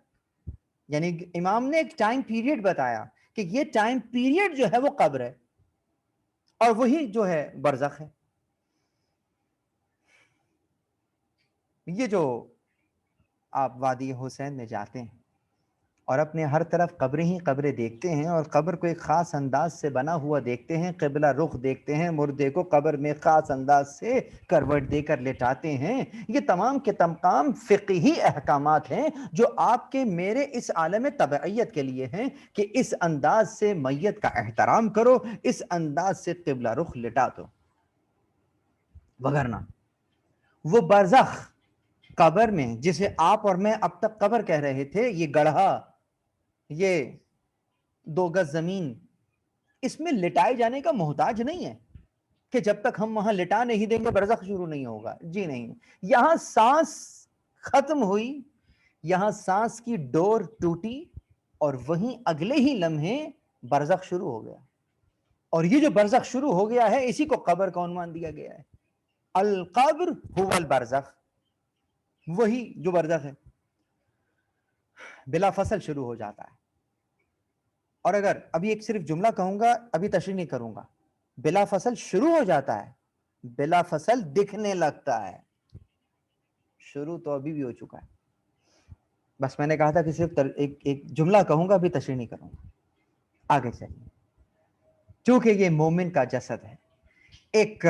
یعنی امام نے ایک ٹائم پیریڈ بتایا کہ یہ ٹائم پیریڈ جو ہے وہ قبر ہے، اور وہی جو ہے برزخ ہے. یہ جو آپ وادی حسین میں جاتے ہیں اور اپنے ہر طرف قبریں ہی قبریں دیکھتے ہیں، اور قبر کو ایک خاص انداز سے بنا ہوا دیکھتے ہیں، قبلہ رخ دیکھتے ہیں، مردے کو قبر میں خاص انداز سے کروٹ دے کر لٹاتے ہیں، یہ تمام کے تمام فقہی احکامات ہیں جو آپ کے میرے اس عالم طبعیت کے لیے ہیں کہ اس انداز سے میت کا احترام کرو، اس انداز سے قبلہ رخ لٹا دو. وگرنہ وہ برزخ قبر میں جسے آپ اور میں اب تک قبر کہہ رہے تھے، یہ گڑھا، یہ 2 گز زمین، اس میں لٹائے جانے کا محتاج نہیں ہے کہ جب تک ہم وہاں لٹا نہیں دیں گے برزخ شروع نہیں ہوگا. جی نہیں، یہاں سانس ختم ہوئی، یہاں سانس کی ڈور ٹوٹی، اور وہیں اگلے ہی لمحے برزخ شروع ہو گیا. اور یہ جو برزخ شروع ہو گیا ہے اسی کو قبر کا عنوان دیا گیا ہے. القبر هو البرزخ، وہی جو برزخ ہے بلا فصل شروع ہو جاتا ہے. اور اگر ابھی ایک صرف جملہ کہوں گا، ابھی تشریح نہیں کروں گا، بلا فصل شروع ہو جاتا ہے، بلا فصل دکھنے لگتا ہے. شروع تو ابھی بھی ہو چکا ہے، بس میں نے کہا تھا کہ صرف ایک جملہ کہوں گا، ابھی تشریح نہیں کروں گا. آگے چلیے. چونکہ یہ مومن کا جسد ہے، ایک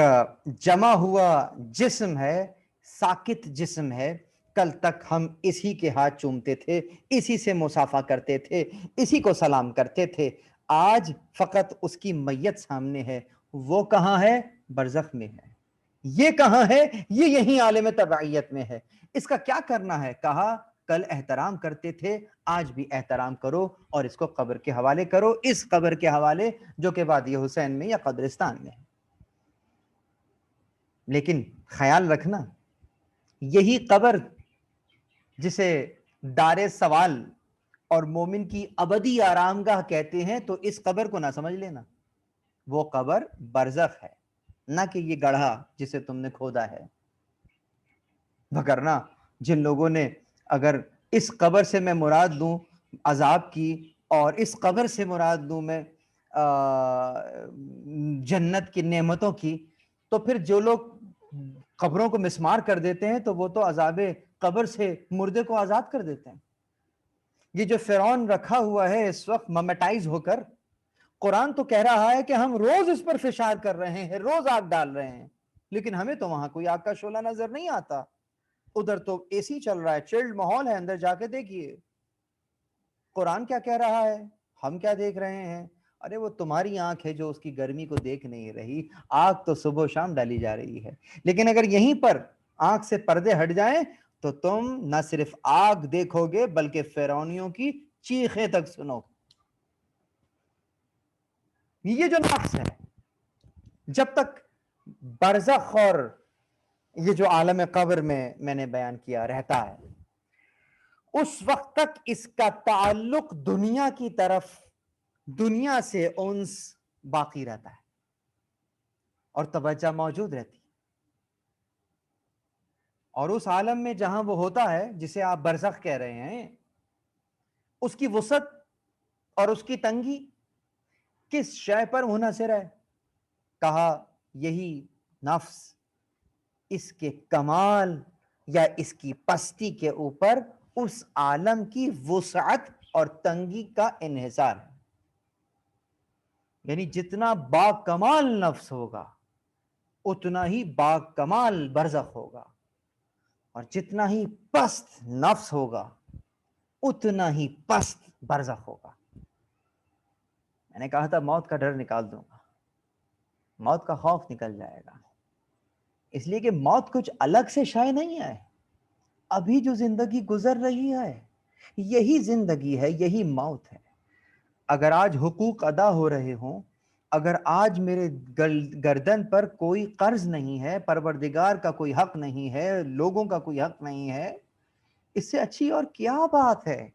جمع ہوا جسم ہے، ساکت جسم ہے. کل تک ہم اسی کے ہاتھ چومتے تھے، اسی سے مصافحہ کرتے تھے، اسی کو سلام کرتے تھے. آج فقط اس کی میت سامنے ہے. وہ کہاں ہے؟ برزخ میں ہے. یہ کہاں ہے؟ یہ یہی عالم تبعیت میں ہے. اس کا کیا کرنا ہے؟ کہا کل احترام کرتے تھے، آج بھی احترام کرو، اور اس کو قبر کے حوالے کرو، اس قبر کے حوالے جو کہ وادی حسین میں یا قبرستان میں ہے. لیکن خیال رکھنا، یہی قبر جسے دار سوال اور مومن کی ابدی آرامگاہ کہتے ہیں، تو اس قبر کو نہ سمجھ لینا، وہ قبر برزخ ہے، نہ کہ یہ گڑھا جسے تم نے کھودا ہے. وگرنہ جن لوگوں نے اگر اس قبر سے میں مراد لوں عذاب کی، اور اس قبر سے مراد لوں میں جنت کی نعمتوں کی، تو پھر جو لوگ قبروں کو مسمار کر دیتے ہیں تو وہ تو عذاب قبر سے مردے کو آزاد کر دیتے ہیں. یہ جو فرعون رکھا ہوا ہے اس وقت ممیٹائز ہو کر قرآن تو کہہ رہا ہے کہ ہم روز اس پر فشار کر رہے ہیں، روز آگ ڈال رہے ہیں، لیکن ہمیں تو وہاں کوئی آگ کا شعلہ نظر نہیں آتا. ادھر تو اے سی چل رہا ہے، چلڈ ماحول ہے، اندر جا کے دیکھیے. قرآن کیا کہہ رہا ہے، ہم کیا دیکھ رہے ہیں؟ ارے وہ تمہاری آنکھ ہے جو اس کی گرمی کو دیکھ نہیں رہی. آگ تو صبح و شام ڈالی جا رہی ہے، لیکن اگر یہیں پر آنکھ سے پردے ہٹ جائیں تو تم نہ صرف آگ دیکھو گے بلکہ فرعونیوں کی چیخیں تک سنو. یہ جو نفس ہے جب تک برزخ اور یہ جو عالم قبر میں نے بیان کیا رہتا ہے، اس وقت تک اس کا تعلق دنیا کی طرف، دنیا سے انس باقی رہتا ہے اور توجہ موجود رہتی. اور اس عالم میں جہاں وہ ہوتا ہے جسے آپ برزخ کہہ رہے ہیں، اس کی وسعت اور اس کی تنگی کس شے پر منحصر ہے؟ کہا یہی نفس اس کے کمال یا اس کی پستی کے اوپر اس عالم کی وسعت اور تنگی کا انحصار ہے. یعنی جتنا با کمال نفس ہوگا اتنا ہی با کمال برزخ ہوگا، اور جتنا ہی پست نفس ہوگا اتنا ہی پست برزخ ہوگا. میں نے کہا تھا موت کا ڈر نکال دوں گا، موت کا خوف نکل جائے گا، اس لیے کہ موت کچھ الگ سے شائع نہیں ہے. ابھی جو زندگی گزر رہی ہے یہی زندگی ہے، یہی موت ہے. اگر آج حقوق ادا ہو رہے ہوں، اگر آج میرے گردن پر کوئی قرض نہیں ہے، پروردگار کا کوئی حق نہیں ہے، لوگوں کا کوئی حق نہیں ہے، اس سے اچھی اور کیا بات ہے؟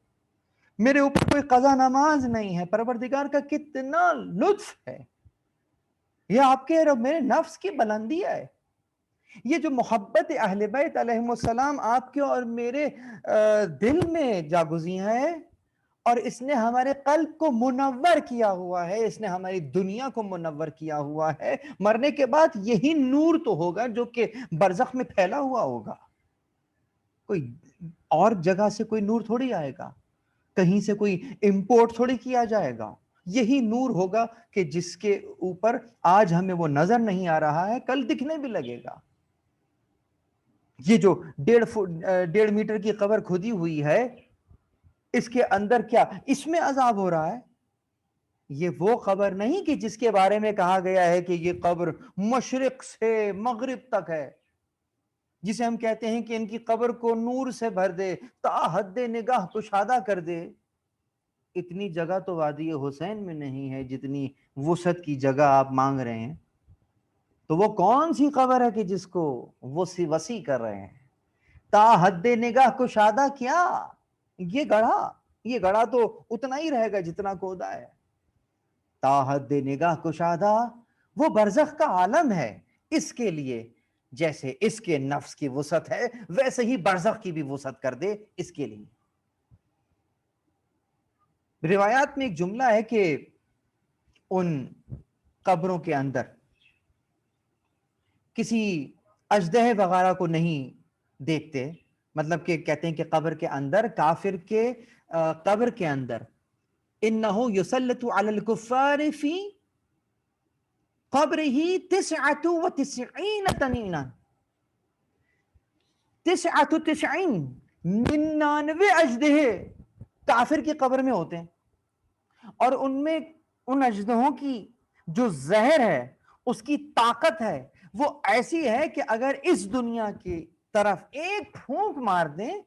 میرے اوپر کوئی قضا نماز نہیں ہے، پروردگار کا کتنا لطف ہے. یہ آپ کے اور میرے نفس کی بلندی ہے. یہ جو محبت اہل بیت علیہم السلام آپ کے اور میرے دل میں جاگزی ہے، اور اس نے ہمارے قلب کو منور کیا ہوا ہے، اس نے ہماری دنیا کو منور کیا ہوا ہے. مرنے کے بعد یہی نور تو ہوگا جو کہ برزخ میں پھیلا ہوا ہوگا. کوئی اور جگہ سے کوئی نور تھوڑی آئے گا، کہیں سے کوئی امپورٹ تھوڑی کیا جائے گا. یہی نور ہوگا کہ جس کے اوپر آج ہمیں وہ نظر نہیں آ رہا ہے، کل دکھنے بھی لگے گا. یہ جو 1.5 میٹر کی قبر کھودی ہوئی ہے، اس کے اندر کیا اس میں عذاب ہو رہا ہے؟ یہ وہ قبر نہیں کہ جس کے بارے میں کہا گیا ہے کہ یہ قبر مشرق سے مغرب تک ہے، جسے ہم کہتے ہیں کہ ان کی قبر کو نور سے بھر دے، تا حد نگاہ کشادہ کر دے. اتنی جگہ تو وادی حسین میں نہیں ہے جتنی وسعت کی جگہ آپ مانگ رہے ہیں. تو وہ کون سی قبر ہے کہ جس کو وسیع کر رہے ہیں؟ تا حد نگاہ کشادہ کیا؟ یہ گڑھا تو اتنا ہی رہے گا جتنا کھودا ہے. تا حد نگاہ کشادہ وہ برزخ کا عالم ہے. اس کے لیے جیسے اس کے نفس کی وسعت ہے ویسے ہی برزخ کی بھی وسعت کر دے اس کے لیے. روایات میں ایک جملہ ہے کہ ان قبروں کے اندر کسی اژدہے وغیرہ کو نہیں دیکھتے، مطلب کہ کہتے ہیں کہ قبر کے اندر، کافر کے قبر کے اندر انہو یسلط علی الکفار فی قبرہ 99 تنینا، 99 اژدہے کافر کی قبر میں ہوتے ہیں، اور ان میں ان اژدہوں کی جو زہر ہے، اس کی طاقت ہے، وہ ایسی ہے کہ اگر اس دنیا کی طرف ایک پھونک مار دیں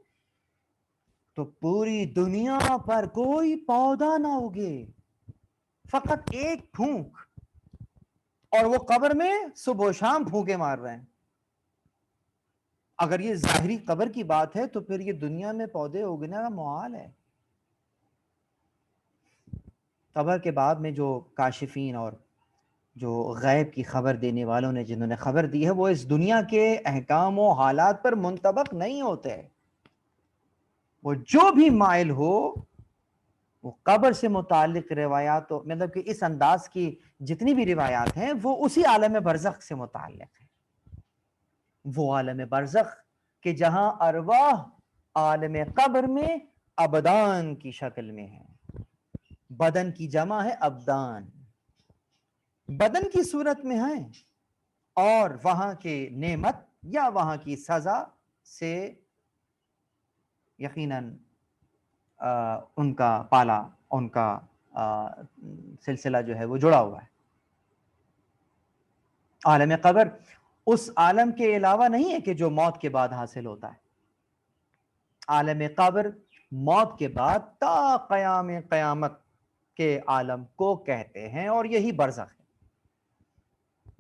تو پوری دنیا پر کوئی پودا نہ اگے. فقط ایک پھونک، اور وہ قبر میں صبح و شام پھونکے مار رہے ہیں. اگر یہ ظاہری قبر کی بات ہے تو پھر یہ دنیا میں پودے اگنا محال ہے. قبر کے بعد میں جو کاشفین اور جو غیب کی خبر دینے والوں نے جنہوں نے خبر دی ہے، وہ اس دنیا کے احکام و حالات پر منطبق نہیں ہوتے. وہ جو بھی مائل ہو وہ قبر سے متعلق روایات، مطلب کہ اس انداز کی جتنی بھی روایات ہیں وہ اسی عالم برزخ سے متعلق ہیں. وہ عالم برزخ کہ جہاں ارواح عالم قبر میں ابدان کی شکل میں ہیں. بدن کی جمع ہے ابدان. بدن کی صورت میں ہیں اور وہاں کے نعمت یا وہاں کی سزا سے یقیناً ان کا پالا، ان کا سلسلہ جو ہے وہ جڑا ہوا ہے۔ عالم قبر اس عالم کے علاوہ نہیں ہے کہ جو موت کے بعد حاصل ہوتا ہے۔ عالم قبر موت کے بعد تا قیام قیامت کے عالم کو کہتے ہیں، اور یہی برزخ ہے۔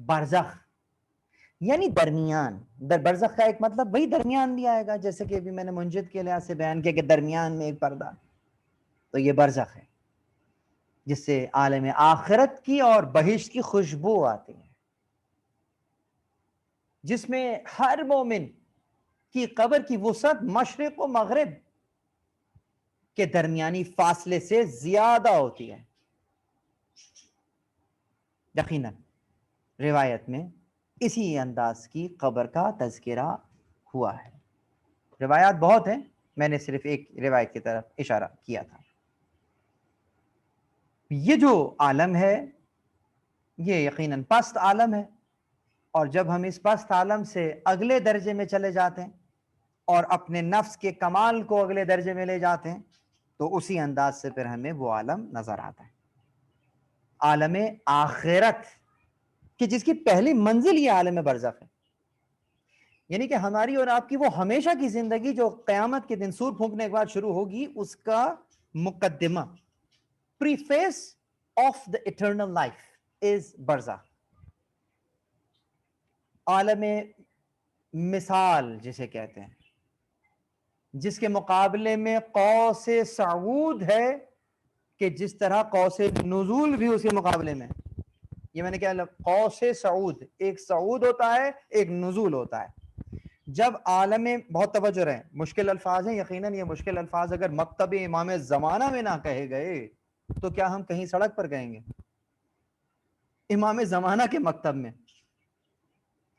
برزخ یعنی درمیان، برزخ کا ایک مطلب وہی درمیان بھی آئے گا، جیسے کہ ابھی میں نے منجد کے لحاظ سے بیان کیا کہ درمیان میں ایک پردہ، تو یہ برزخ ہے جس سے عالم آخرت کی اور بہشت کی خوشبو آتی ہے، جس میں ہر مومن کی قبر کی وسعت مشرق و مغرب کے درمیانی فاصلے سے زیادہ ہوتی ہے۔ یقیناً روایت میں اسی انداز کی قبر کا تذکرہ ہوا ہے۔ روایات بہت ہیں، میں نے صرف ایک روایت کی طرف اشارہ کیا تھا۔ یہ جو عالم ہے یہ یقیناً پست عالم ہے، اور جب ہم اس پست عالم سے اگلے درجے میں چلے جاتے ہیں اور اپنے نفس کے کمال کو اگلے درجے میں لے جاتے ہیں تو اسی انداز سے پھر ہمیں وہ عالم نظر آتا ہے، عالم آخرت، کہ جس کی پہلی منزل یہ عالم برزخ ہے۔ یعنی کہ ہماری اور آپ کی وہ ہمیشہ کی زندگی جو قیامت کے دن سور پھونکنے کے بعد شروع ہوگی، اس کا مقدمہ، preface of the eternal life is برزخ۔ عالم مثال جسے کہتے ہیں، جس کے مقابلے میں قوس صعود ہے، کہ جس طرح قوس نزول بھی اس کے مقابلے میں، یہ میں نے کیا، قوس صعود، ایک صعود ہوتا ہے ایک نزول ہوتا ہے۔ جب عالم، بہت توجہ رہیں، مشکل الفاظ ہیں، یقیناً یہ مشکل الفاظ اگر مکتب امام زمانہ میں نہ کہے گئے تو کیا ہم کہیں سڑک پر کہیں گے؟ امام زمانہ کے مکتب میں،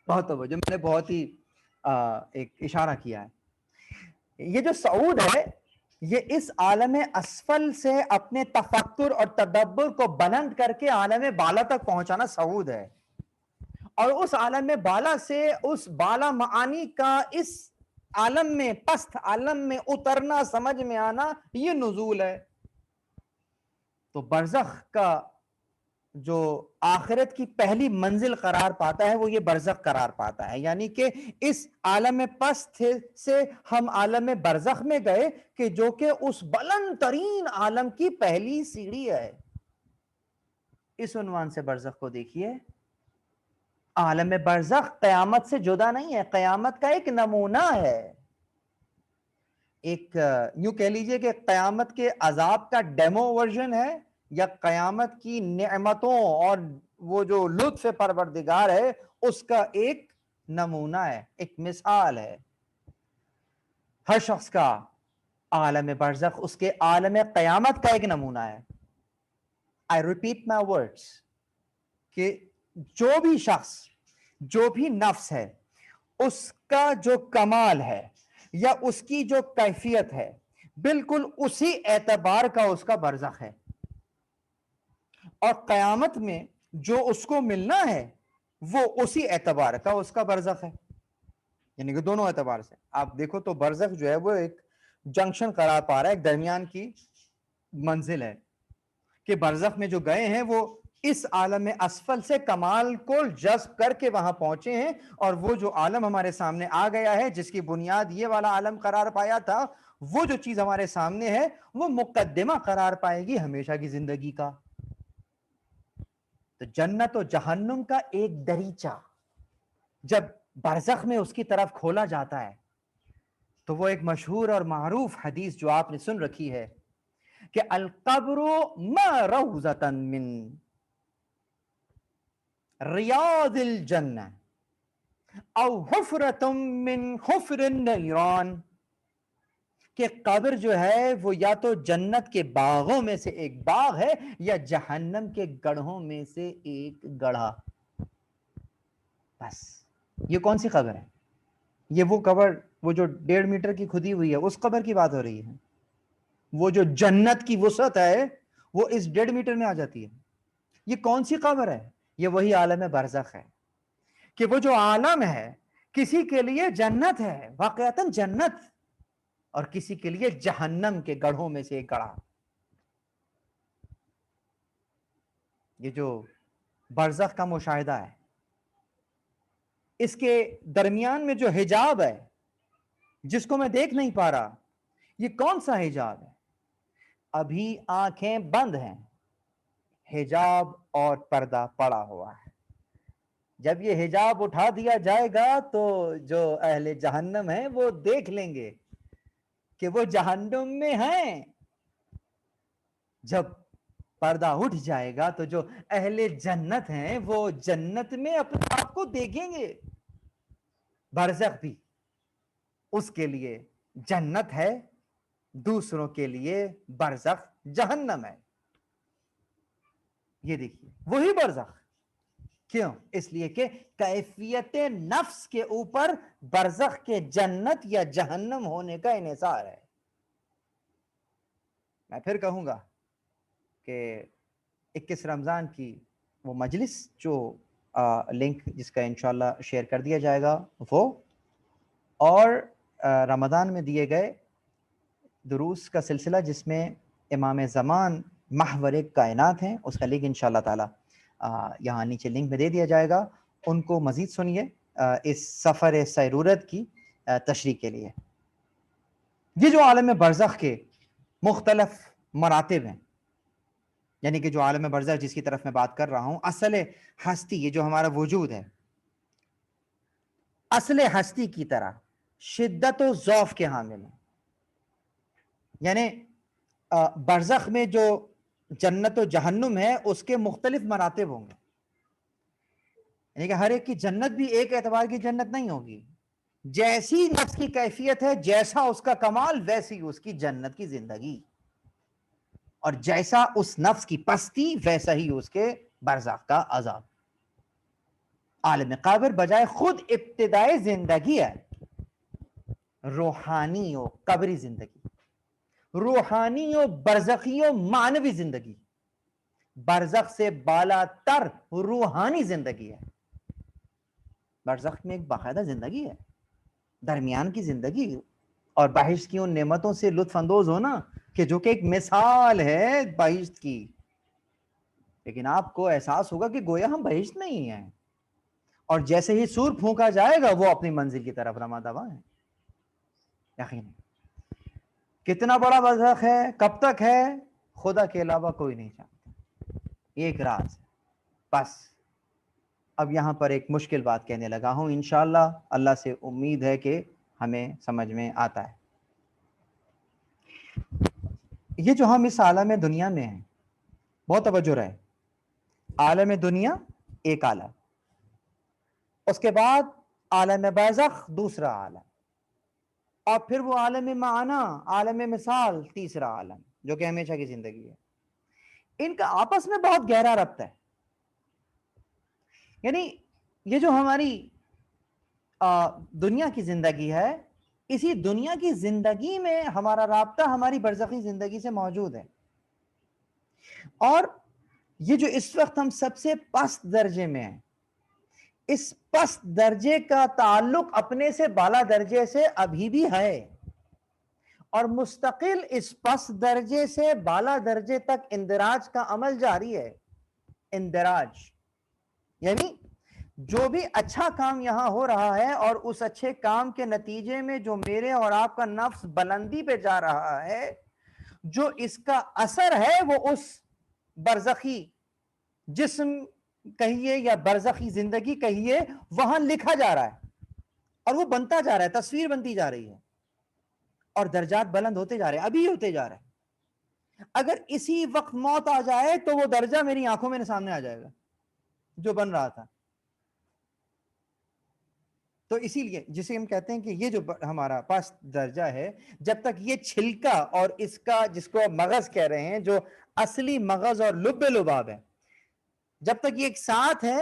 بہت توجہ، میں نے بہت ہی ایک اشارہ کیا ہے۔ یہ جو صعود ہے یہ اس عالم اسفل سے اپنے تفکر اور تدبر کو بلند کر کے عالم بالا تک پہنچانا صعود ہے، اور اس عالم بالا سے اس بالا معانی کا اس عالم میں، پست عالم میں اترنا، سمجھ میں آنا، یہ نزول ہے۔ تو برزخ کا جو آخرت کی پہلی منزل قرار پاتا ہے وہ یہ برزخ قرار پاتا ہے، یعنی کہ اس عالم پست سے ہم عالم برزخ میں گئے، کہ جو کہ اس بلند ترین عالم کی پہلی سیڑھی ہے۔ اس عنوان سے برزخ کو دیکھیے، عالم برزخ قیامت سے جدا نہیں ہے، قیامت کا ایک نمونہ ہے، ایک یوں کہہ لیجئے کہ قیامت کے عذاب کا ڈیمو ورژن ہے، یا قیامت کی نعمتوں اور وہ جو لطف پروردگار ہے اس کا ایک نمونہ ہے، ایک مثال ہے۔ ہر شخص کا عالم برزخ اس کے عالم قیامت کا ایک نمونہ ہے۔ I repeat my words، کہ جو بھی شخص، جو بھی نفس ہے، اس کا جو کمال ہے یا اس کی جو کیفیت ہے، بالکل اسی اعتبار کا اس کا برزخ ہے، اور قیامت میں جو اس کو ملنا ہے وہ اسی اعتبار کا اس کا برزخ ہے، یعنی کہ دونوں اعتبار سے آپ دیکھو تو برزخ جو ہے وہ ایک جنکشن قرار پا رہا ہے، ایک درمیان کی منزل ہے، کہ برزخ میں جو گئے ہیں وہ اس عالم اسفل سے کمال کو جذب کر کے وہاں پہنچے ہیں، اور وہ جو عالم ہمارے سامنے آ گیا ہے جس کی بنیاد یہ والا عالم قرار پایا تھا، وہ جو چیز ہمارے سامنے ہے وہ مقدمہ قرار پائے گی ہمیشہ کی زندگی کا۔ تو جنت و جہنم کا ایک دریچہ جب برزخ میں اس کی طرف کھولا جاتا ہے تو وہ ایک مشہور اور معروف حدیث جو آپ نے سن رکھی ہے کہ القبر ما روضۃ من ریاض الجنہ او حفرۃ من حفر النیران، کہ قبر جو ہے وہ یا تو جنت کے باغوں میں سے ایک باغ ہے یا جہنم کے گڑھوں میں سے ایک گڑھا۔ بس یہ کون سی قبر ہے؟ یہ وہ قبر، وہ جو 1.5 میٹر کی کھدی ہوئی ہے اس قبر کی بات ہو رہی ہے۔ وہ جو جنت کی وسعت ہے وہ اس 1.5 میٹر میں آ جاتی ہے۔ یہ کون سی قبر ہے؟ یہ وہی عالم برزخ ہے کہ وہ جو عالم ہے کسی کے لیے جنت ہے واقعتاً جنت، اور کسی کے لیے جہنم کے گڑھوں میں سے ایک گڑھا. یہ جو برزخ کا مشاہدہ ہے، اس کے درمیان میں جو حجاب ہے جس کو میں دیکھ نہیں پا رہا، یہ کون سا حجاب ہے؟ ابھی آنکھیں بند ہیں، حجاب اور پردہ پڑا ہوا ہے. جب یہ حجاب اٹھا دیا جائے گا تو جو اہل جہنم ہیں وہ دیکھ لیں گے کہ وہ جہنم میں ہیں. جب پردہ اٹھ جائے گا تو جو اہل جنت ہیں وہ جنت میں اپنے آپ کو دیکھیں گے. برزخ بھی اس کے لیے جنت ہے، دوسروں کے لیے برزخ جہنم ہے. یہ دیکھیے وہی برزخ. کیوں؟ اس لیے کہ کیفیت نفس کے اوپر برزخ کے جنت یا جہنم ہونے کا انحصار ہے. میں پھر کہوں گا کہ 21 رمضان کی وہ مجلس جو لنک جس کا انشاءاللہ شیئر کر دیا جائے گا، وہ اور رمضان میں دیے گئے دروس کا سلسلہ جس میں امام زمان محور کائنات ہیں، اس کا لنک انشاءاللہ تعالی یہاں نیچے لنک میں دے دیا جائے گا. ان کو مزید سنیے اس سفر سیرورت کی تشریح کے لیے. یہ جو عالم برزخ کے مختلف مراتب ہیں، یعنی کہ جو عالم برزخ جس کی طرف میں بات کر رہا ہوں، اصل ہستی، یہ جو ہمارا وجود ہے، اصل ہستی کی طرح شدت و ضعف کے حامل ہیں. یعنی برزخ میں جو جنت و جہنم ہے اس کے مختلف مراتب ہوں گے. یعنی کہ ہر ایک کی جنت بھی ایک اعتبار کی جنت نہیں ہوگی. جیسی نفس کی کیفیت ہے، جیسا اس کا کمال، ویسی اس کی جنت کی زندگی، اور جیسا اس نفس کی پستی ویسا ہی اس کے برزخ کا عذاب. عالم قبر بجائے خود ابتدائی زندگی ہے روحانی و قبری زندگی، روحانی و برزخی و معنوی زندگی. برزخ سے بالا تر روحانی زندگی ہے. برزخ میں ایک باقاعدہ زندگی ہے، درمیان کی زندگی، اور بہشت کی ان نعمتوں سے لطف اندوز ہونا کہ جو کہ ایک مثال ہے بہشت کی. لیکن آپ کو احساس ہوگا کہ گویا ہم بہشت میں ہی ہیں، اور جیسے ہی سور پھونکا جائے گا وہ اپنی منزل کی طرف رواں دواں ہے. یقین کتنا بڑا برزخ ہے، کب تک ہے، خدا کے علاوہ کوئی نہیں جانتا. ایک راز ہے بس. اب یہاں پر ایک مشکل بات کہنے لگا ہوں، انشاءاللہ اللہ سے امید ہے کہ ہمیں سمجھ میں آتا ہے. یہ جو ہم اس عالم دنیا میں ہیں، بہت توجہ رہے، عالم دنیا ایک عالم، اس کے بعد عالم برزخ دوسرا عالم، اور پھر وہ عالم معنی، عالم مثال، تیسرا عالم جو کہ ہمیشہ کی زندگی ہے. ان کا آپس میں بہت گہرا ربط ہے. یعنی یہ جو ہماری دنیا کی زندگی ہے، اسی دنیا کی زندگی میں ہمارا رابطہ ہماری برزخی زندگی سے موجود ہے. اور یہ جو اس وقت ہم سب سے پست درجے میں ہیں، اس پست درجے کا تعلق اپنے سے بالا درجے سے ابھی بھی ہے، اور مستقل اس پست درجے سے بالا درجے تک اندراج کا عمل جاری ہے. اندراج یعنی جو بھی اچھا کام یہاں ہو رہا ہے اور اس اچھے کام کے نتیجے میں جو میرے اور آپ کا نفس بلندی پہ جا رہا ہے، جو اس کا اثر ہے وہ اس برزخی جسم کہیے یا برزخی زندگی کہیے، وہاں لکھا جا رہا ہے، اور وہ بنتا جا رہا ہے، تصویر بنتی جا رہی ہے، اور درجات بلند ہوتے جا رہے ہیں، ابھی ہوتے جا رہے ہیں. اگر اسی وقت موت آ جائے تو وہ درجہ میری آنکھوں میں سامنے آ جائے گا جو بن رہا تھا. تو اسی لیے جسے ہم کہتے ہیں کہ یہ جو ہمارا پاس درجہ ہے، جب تک یہ چھلکا اور اس کا جس کو مغز کہہ رہے ہیں، جو اصلی مغز اور لب لباب ہے، جب تک یہ ایک ساتھ ہے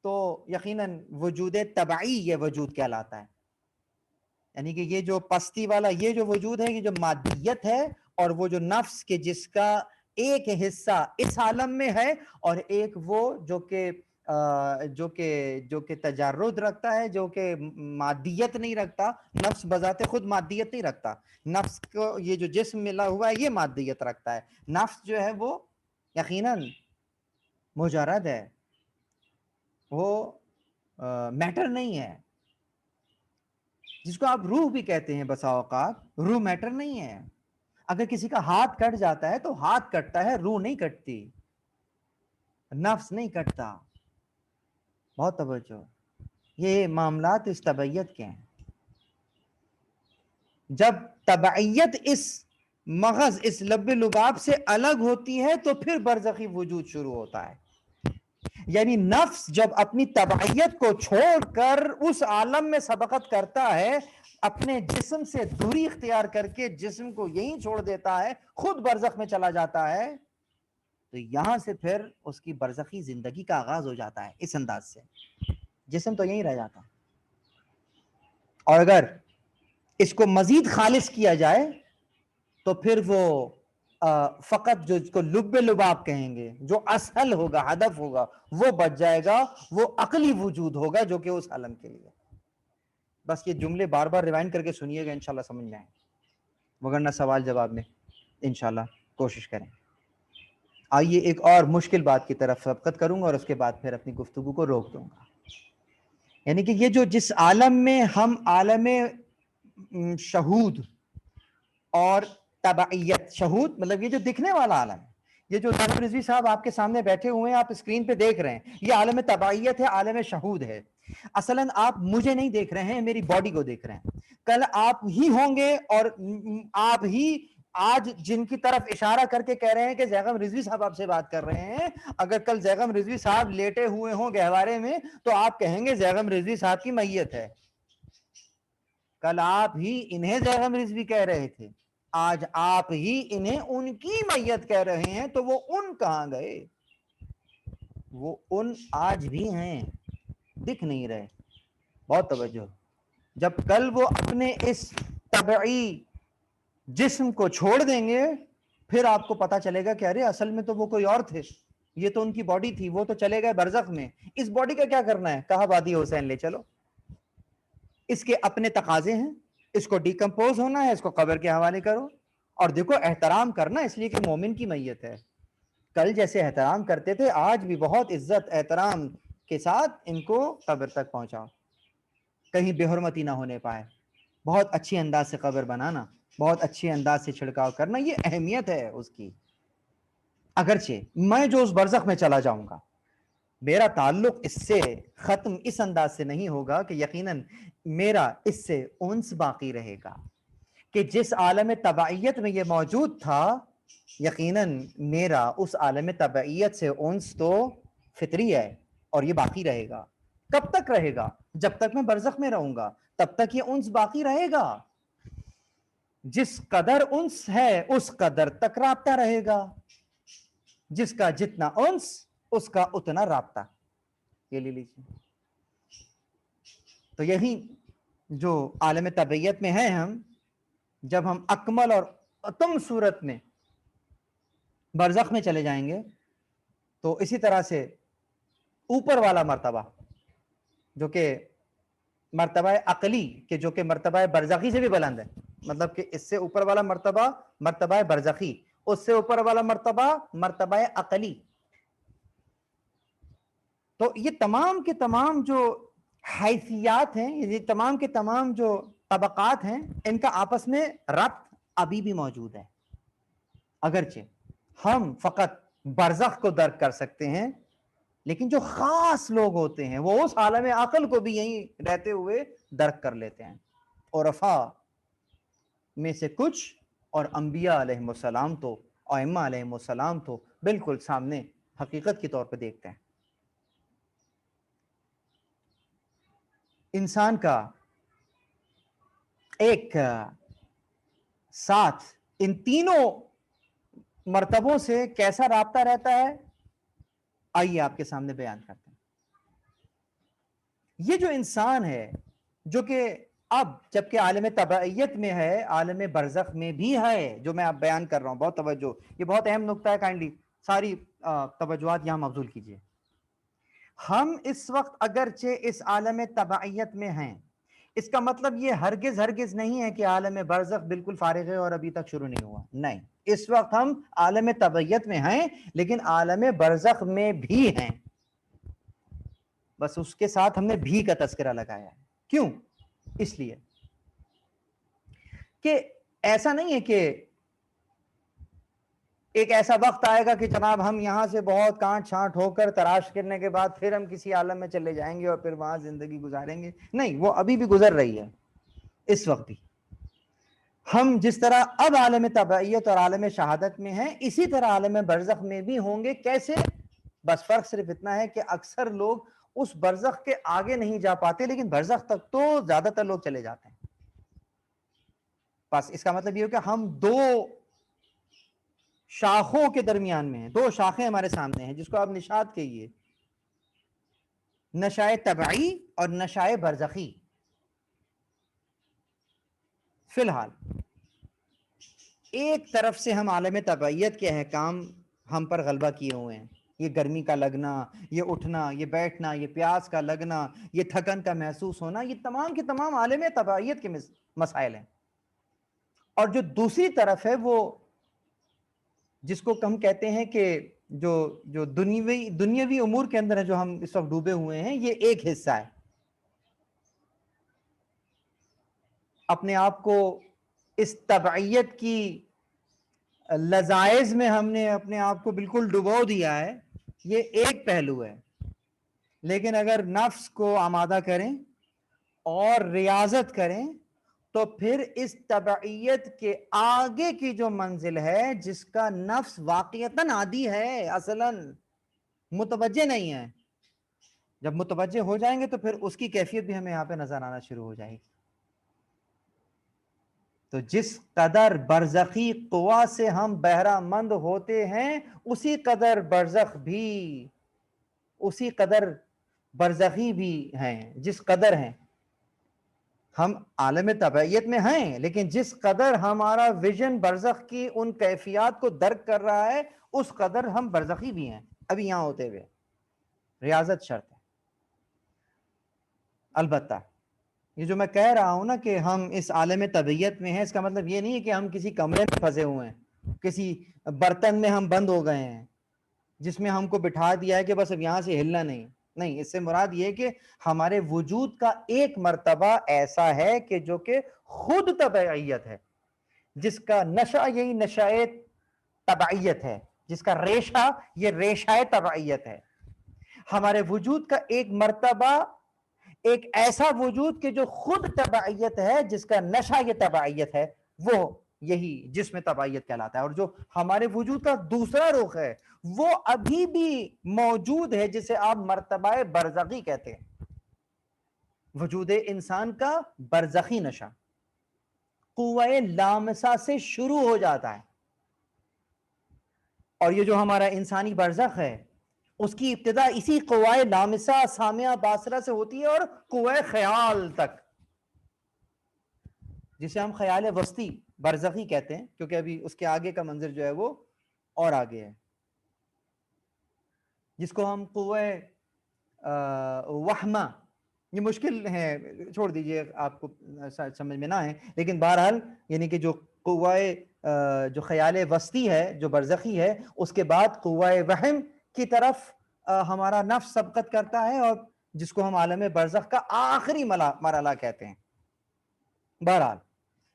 تو یقیناً وجود طبعی یہ وجود کہلاتا ہے. یعنی کہ یہ جو پستی والا یہ جو وجود ہے، یہ جو مادیت ہے، اور وہ جو نفس کے جس کا ایک حصہ اس عالم میں ہے اور ایک وہ جو کہ تجرد رکھتا ہے، جو کہ مادیت نہیں رکھتا. نفس بذات خود مادیت نہیں رکھتا. نفس کو یہ جو جسم ملا ہوا ہے یہ مادیت رکھتا ہے. نفس جو ہے وہ یقیناً مجرد ہے، وہ میٹر نہیں ہے. جس کو آپ روح بھی کہتے ہیں بسا اوقات، روح میٹر نہیں ہے. اگر کسی کا ہاتھ کٹ جاتا ہے تو ہاتھ کٹتا ہے، روح نہیں کٹتی، نفس نہیں کٹتا. بہت توجہ، یہ معاملات اس تبعیت کے ہیں. جب تبعیت اس مغز، اس لب لباب سے الگ ہوتی ہے تو پھر برزخی وجود شروع ہوتا ہے. یعنی نفس جب اپنی تبعیت کو چھوڑ کر اس عالم میں سبقت کرتا ہے، اپنے جسم سے دوری اختیار کر کے جسم کو یہیں چھوڑ دیتا ہے، خود برزخ میں چلا جاتا ہے، تو یہاں سے پھر اس کی برزخی زندگی کا آغاز ہو جاتا ہے. اس انداز سے جسم تو یہیں رہ جاتا. اور اگر اس کو مزید خالص کیا جائے تو پھر وہ فقط جو اس کو لب لباب کہیں گے، جو اصل ہوگا، ہدف ہوگا، وہ بچ جائے گا. وہ عقلی وجود ہوگا جو کہ اس عالم کے لیے. بس یہ جملے بار بار ریوائنڈ کر کے سنیے گا، انشاءاللہ سمجھ جائیں، وگرنہ سوال جواب میں انشاءاللہ کوشش کریں. آئیے ایک اور مشکل بات کی طرف سبقت کروں گا اور اس کے بعد پھر اپنی گفتگو کو روک دوں گا. یعنی کہ یہ جو جس عالم میں ہم عالم شہود اور تبعیت، شہود مطلب یہ جو دکھنے والا عالم ہے، یہ جو زیغم رضوی صاحب آپ کے سامنے بیٹھے ہوئے ہیں، آپ اسکرین پہ دیکھ رہے ہیں، یہ عالم تبعیت ہے، عالم شہود ہے. اصلاً آپ مجھے نہیں دیکھ رہے ہیں، میری باڈی کو دیکھ رہے ہیں. کل آپ ہی ہوں گے اور آپ ہی آج جن کی طرف اشارہ کر کے کہہ رہے ہیں کہ زیغم رضوی صاحب آپ سے بات کر رہے ہیں، اگر کل زیغم رضوی صاحب لیٹے ہوئے ہوں گہوارے میں تو آپ کہیں گے زیغم رضوی صاحب کی میت ہے. کل آپ ہی انہیں زیغم رضوی کہہ رہے تھے، آج آپ ہی انہیں ان کی میت کہہ رہے ہیں، تو وہ ان کہاں گئے؟ وہ ان آج بھی ہیں، دکھ نہیں رہے. بہت توجہ. جب کل وہ اپنے اس طبعی جسم کو چھوڑ دیں گے پھر آپ کو پتا چلے گا کہ ارے اصل میں تو وہ کوئی اور تھے، یہ تو ان کی باڈی تھی، وہ تو چلے گئے برزخ میں. اس باڈی کا کیا کرنا ہے؟ کہا وادی حسین لے چلو. اس کے اپنے تقاضے ہیں، اس کو ڈیکمپوز ہونا ہے، اس کو قبر کے حوالے کرو. اور دیکھو احترام کرنا اس لیے کہ مومن کی میت ہے. کل جیسے احترام کرتے تھے آج بھی بہت عزت احترام کے ساتھ ان کو قبر تک پہنچاؤ، کہیں بے حرمتی نہ ہونے پائے. بہت اچھی انداز سے قبر بنانا، بہت اچھی انداز سے چھڑکاؤ کرنا، یہ اہمیت ہے اس کی. اگرچہ میں جو اس برزخ میں چلا جاؤں گا، میرا تعلق اس سے ختم اس انداز سے نہیں ہوگا کہ یقیناً میرا اس سے انس باقی رہے گا کہ جس عالم تبعیت میں یہ موجود تھا، یقیناً میرا اس عالم تبعیت سے انس تو فطری ہے اور یہ باقی رہے گا. کب تک رہے گا؟ جب تک میں برزخ میں رہوں گا تب تک یہ انس باقی رہے گا. جس قدر انس ہے اس قدر تک رابطہ رہے گا، جس کا جتنا انس اس کا اتنا رابطہ. یہ لے لیجیے. تو یہی جو عالم طبعیت میں ہیں ہم، جب ہم اکمل اور اتم صورت میں برزخ میں چلے جائیں گے تو اسی طرح سے اوپر والا مرتبہ جو کہ مرتبہ عقلی کہ جو کہ مرتبہ برزخی سے بھی بلند ہے، مطلب کہ اس سے اوپر والا مرتبہ مرتبہ برزخی، اس سے اوپر والا مرتبہ مرتبہ عقلی. تو یہ تمام کے تمام جو حیثیات ہیں، یہ تمام کے تمام جو طبقات ہیں، ان کا آپس میں ربط ابھی بھی موجود ہے. اگرچہ ہم فقط برزخ کو درک کر سکتے ہیں، لیکن جو خاص لوگ ہوتے ہیں وہ اس عالم عقل کو بھی یہیں رہتے ہوئے درک کر لیتے ہیں. عرفاء میں سے کچھ اور انبیاء علیہ السلام تو ائمہ علیہ السلام تو بالکل سامنے حقیقت کے طور پہ دیکھتے ہیں. انسان کا ایک ساتھ ان تینوں مرتبوں سے کیسا رابطہ رہتا ہے، آئیے آپ کے سامنے بیان کرتے ہیں. یہ جو انسان ہے جو کہ اب جبکہ عالم تبعیت میں ہے، عالم برزخ میں بھی ہے، جو میں اب بیان کر رہا ہوں، بہت توجہ، یہ بہت اہم نقطہ ہے، کائنڈلی ساری توجہات یہاں مبذول کیجئے۔ ہم اس وقت اگرچہ اس عالم تبعیت میں ہیں، اس کا مطلب یہ ہرگز ہرگز نہیں ہے کہ عالم برزخ بالکل فارغ ہے اور ابھی تک شروع نہیں ہوا، نہیں، اس وقت ہم عالم تبعیت میں ہیں لیکن عالم برزخ میں بھی ہیں، بس اس کے ساتھ ہم نے بھی کا تذکرہ لگایا ہے۔ کیوں؟ اس لیے کہ ایسا نہیں ہے کہ ایک ایسا وقت آئے گا کہ جناب ہم یہاں سے بہت کانٹ چھانٹ ہو کر تراش کرنے کے بعد پھر ہم کسی عالم میں چلے جائیں گے اور پھر وہاں زندگی گزاریں گے، نہیں، وہ ابھی بھی گزر رہی ہے، اس وقت بھی ہم جس طرح اب عالم تبعیت اور عالم شہادت میں ہیں، اسی طرح عالم برزخ میں بھی ہوں گے۔ کیسے؟ بس فرق صرف اتنا ہے کہ اکثر لوگ اس برزخ کے آگے نہیں جا پاتے، لیکن برزخ تک تو زیادہ تر لوگ چلے جاتے ہیں۔ بس اس کا مطلب یہ ہو کہ ہم دو شاخوں کے درمیان میں ہیں، دو شاخیں ہمارے سامنے ہیں، جس کو آپ نشاط کہیے، نشائے طبعی اور نشائے برزخی۔ فی الحال ایک طرف سے ہم عالم طبعیت کے احکام ہم پر غلبہ کیے ہوئے ہیں، یہ گرمی کا لگنا، یہ اٹھنا، یہ بیٹھنا، یہ پیاس کا لگنا، یہ تھکن کا محسوس ہونا، یہ تمام کے تمام عالم طبعیت کے مسائل ہیں۔ اور جو دوسری طرف ہے، وہ جس کو ہم کہتے ہیں کہ جو دنیاوی امور کے اندر ہے، جو ہم اس وقت ڈوبے ہوئے ہیں، یہ ایک حصہ ہے۔ اپنے آپ کو اس طبعیت کی لذائذ میں ہم نے اپنے آپ کو بالکل ڈبو دیا ہے، یہ ایک پہلو ہے۔ لیکن اگر نفس کو آمادہ کریں اور ریاضت کریں تو پھر اس طبعیت کے آگے کی جو منزل ہے، جس کا نفس واقعتاً عادی ہے، اصلاً متوجہ نہیں ہے، جب متوجہ ہو جائیں گے تو پھر اس کی کیفیت بھی ہمیں یہاں پہ نظر آنا شروع ہو جائے گی۔ تو جس قدر برزخی قوا سے ہم بہرہ مند ہوتے ہیں، اسی قدر برزخی بھی ہیں، جس قدر ہیں ہم عالم طبعیت میں ہیں، لیکن جس قدر ہمارا ویژن برزخ کی ان کیفیات کو درک کر رہا ہے، اس قدر ہم برزخی بھی ہیں ابھی یہاں ہوتے ہوئے۔ ریاضت شرط ہے۔ البتہ یہ جو میں کہہ رہا ہوں نا کہ ہم اس عالم طبعیت میں ہیں، اس کا مطلب یہ نہیں ہے کہ ہم کسی کمرے میں پھنسے ہوئے ہیں، کسی برتن میں ہم بند ہو گئے ہیں جس میں ہم کو بٹھا دیا ہے کہ بس اب یہاں سے ہلنا نہیں، اس سے مراد یہ کہ ہمارے وجود کا ایک مرتبہ ایسا ہے کہ جو کہ خود طبعیت ہے، جس کا نشہ یہی نشائے طبعیت ہے، جس کا ریشہ یہ ریشہ طبعیت ہے۔ ہمارے وجود کا ایک مرتبہ ایک ایسا وجود کہ جو خود طبعیت ہے، جس کا نشہ یہ طبعیت ہے، وہ یہی جسم طبعیت کہلاتا ہے۔ اور جو ہمارے وجود کا دوسرا رخ ہے، وہ ابھی بھی موجود ہے، جسے آپ مرتبہ برزخی کہتے ہیں۔ وجود انسان کا برزخی نشہ قوہ لامسہ سے شروع ہو جاتا ہے، اور یہ جو ہمارا انسانی برزخ ہے، اس کی ابتدا اسی قوہ لامسہ سامعہ باصرہ سے ہوتی ہے اور قوہ خیال تک، جسے ہم خیال وسطی برزخی کہتے ہیں، کیونکہ ابھی اس کے آگے کا منظر جو ہے وہ اور آگے ہے، جس کو ہم قوہ وہمہ، یہ مشکل ہے، چھوڑ دیجئے، آپ کو سمجھ میں نہ ہے، لیکن بہرحال یعنی کہ جو قوہ جو خیال وسطی ہے، جو برزخی ہے، اس کے بعد قوہ وہم کی طرف ہمارا نفس سبقت کرتا ہے، اور جس کو ہم عالم برزخ کا آخری مرحلہ کہتے ہیں۔ بہرحال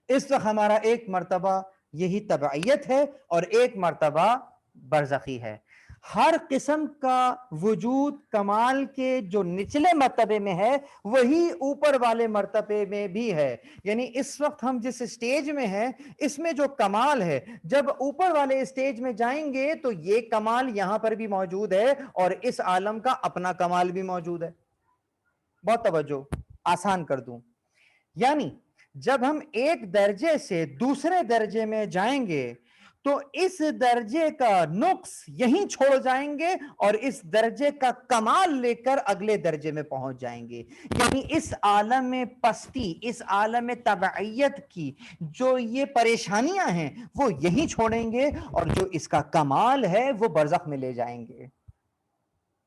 اس وقت ہمارا ایک مرتبہ یہی طبعیت ہے اور ایک مرتبہ برزخی ہے۔ ہر قسم کا وجود کمال کے جو نچلے مرتبے میں ہے، وہی اوپر والے مرتبے میں بھی ہے۔ یعنی اس وقت ہم جس اسٹیج میں ہیں، اس میں جو کمال ہے، جب اوپر والے اسٹیج میں جائیں گے تو یہ کمال یہاں پر بھی موجود ہے، اور اس عالم کا اپنا کمال بھی موجود ہے۔ بہت توجہ، آسان کر دوں، یعنی جب ہم ایک درجے سے دوسرے درجے میں جائیں گے تو اس درجے کا نقص یہیں چھوڑ جائیں گے اور اس درجے کا کمال لے کر اگلے درجے میں پہنچ جائیں گے. یعنی اس عالم پستی، اس عالم تبعیت کی جو یہ پریشانیاں ہیں وہ یہیں چھوڑیں گے، اور جو اس کا کمال ہے وہ برزخ میں لے جائیں گے.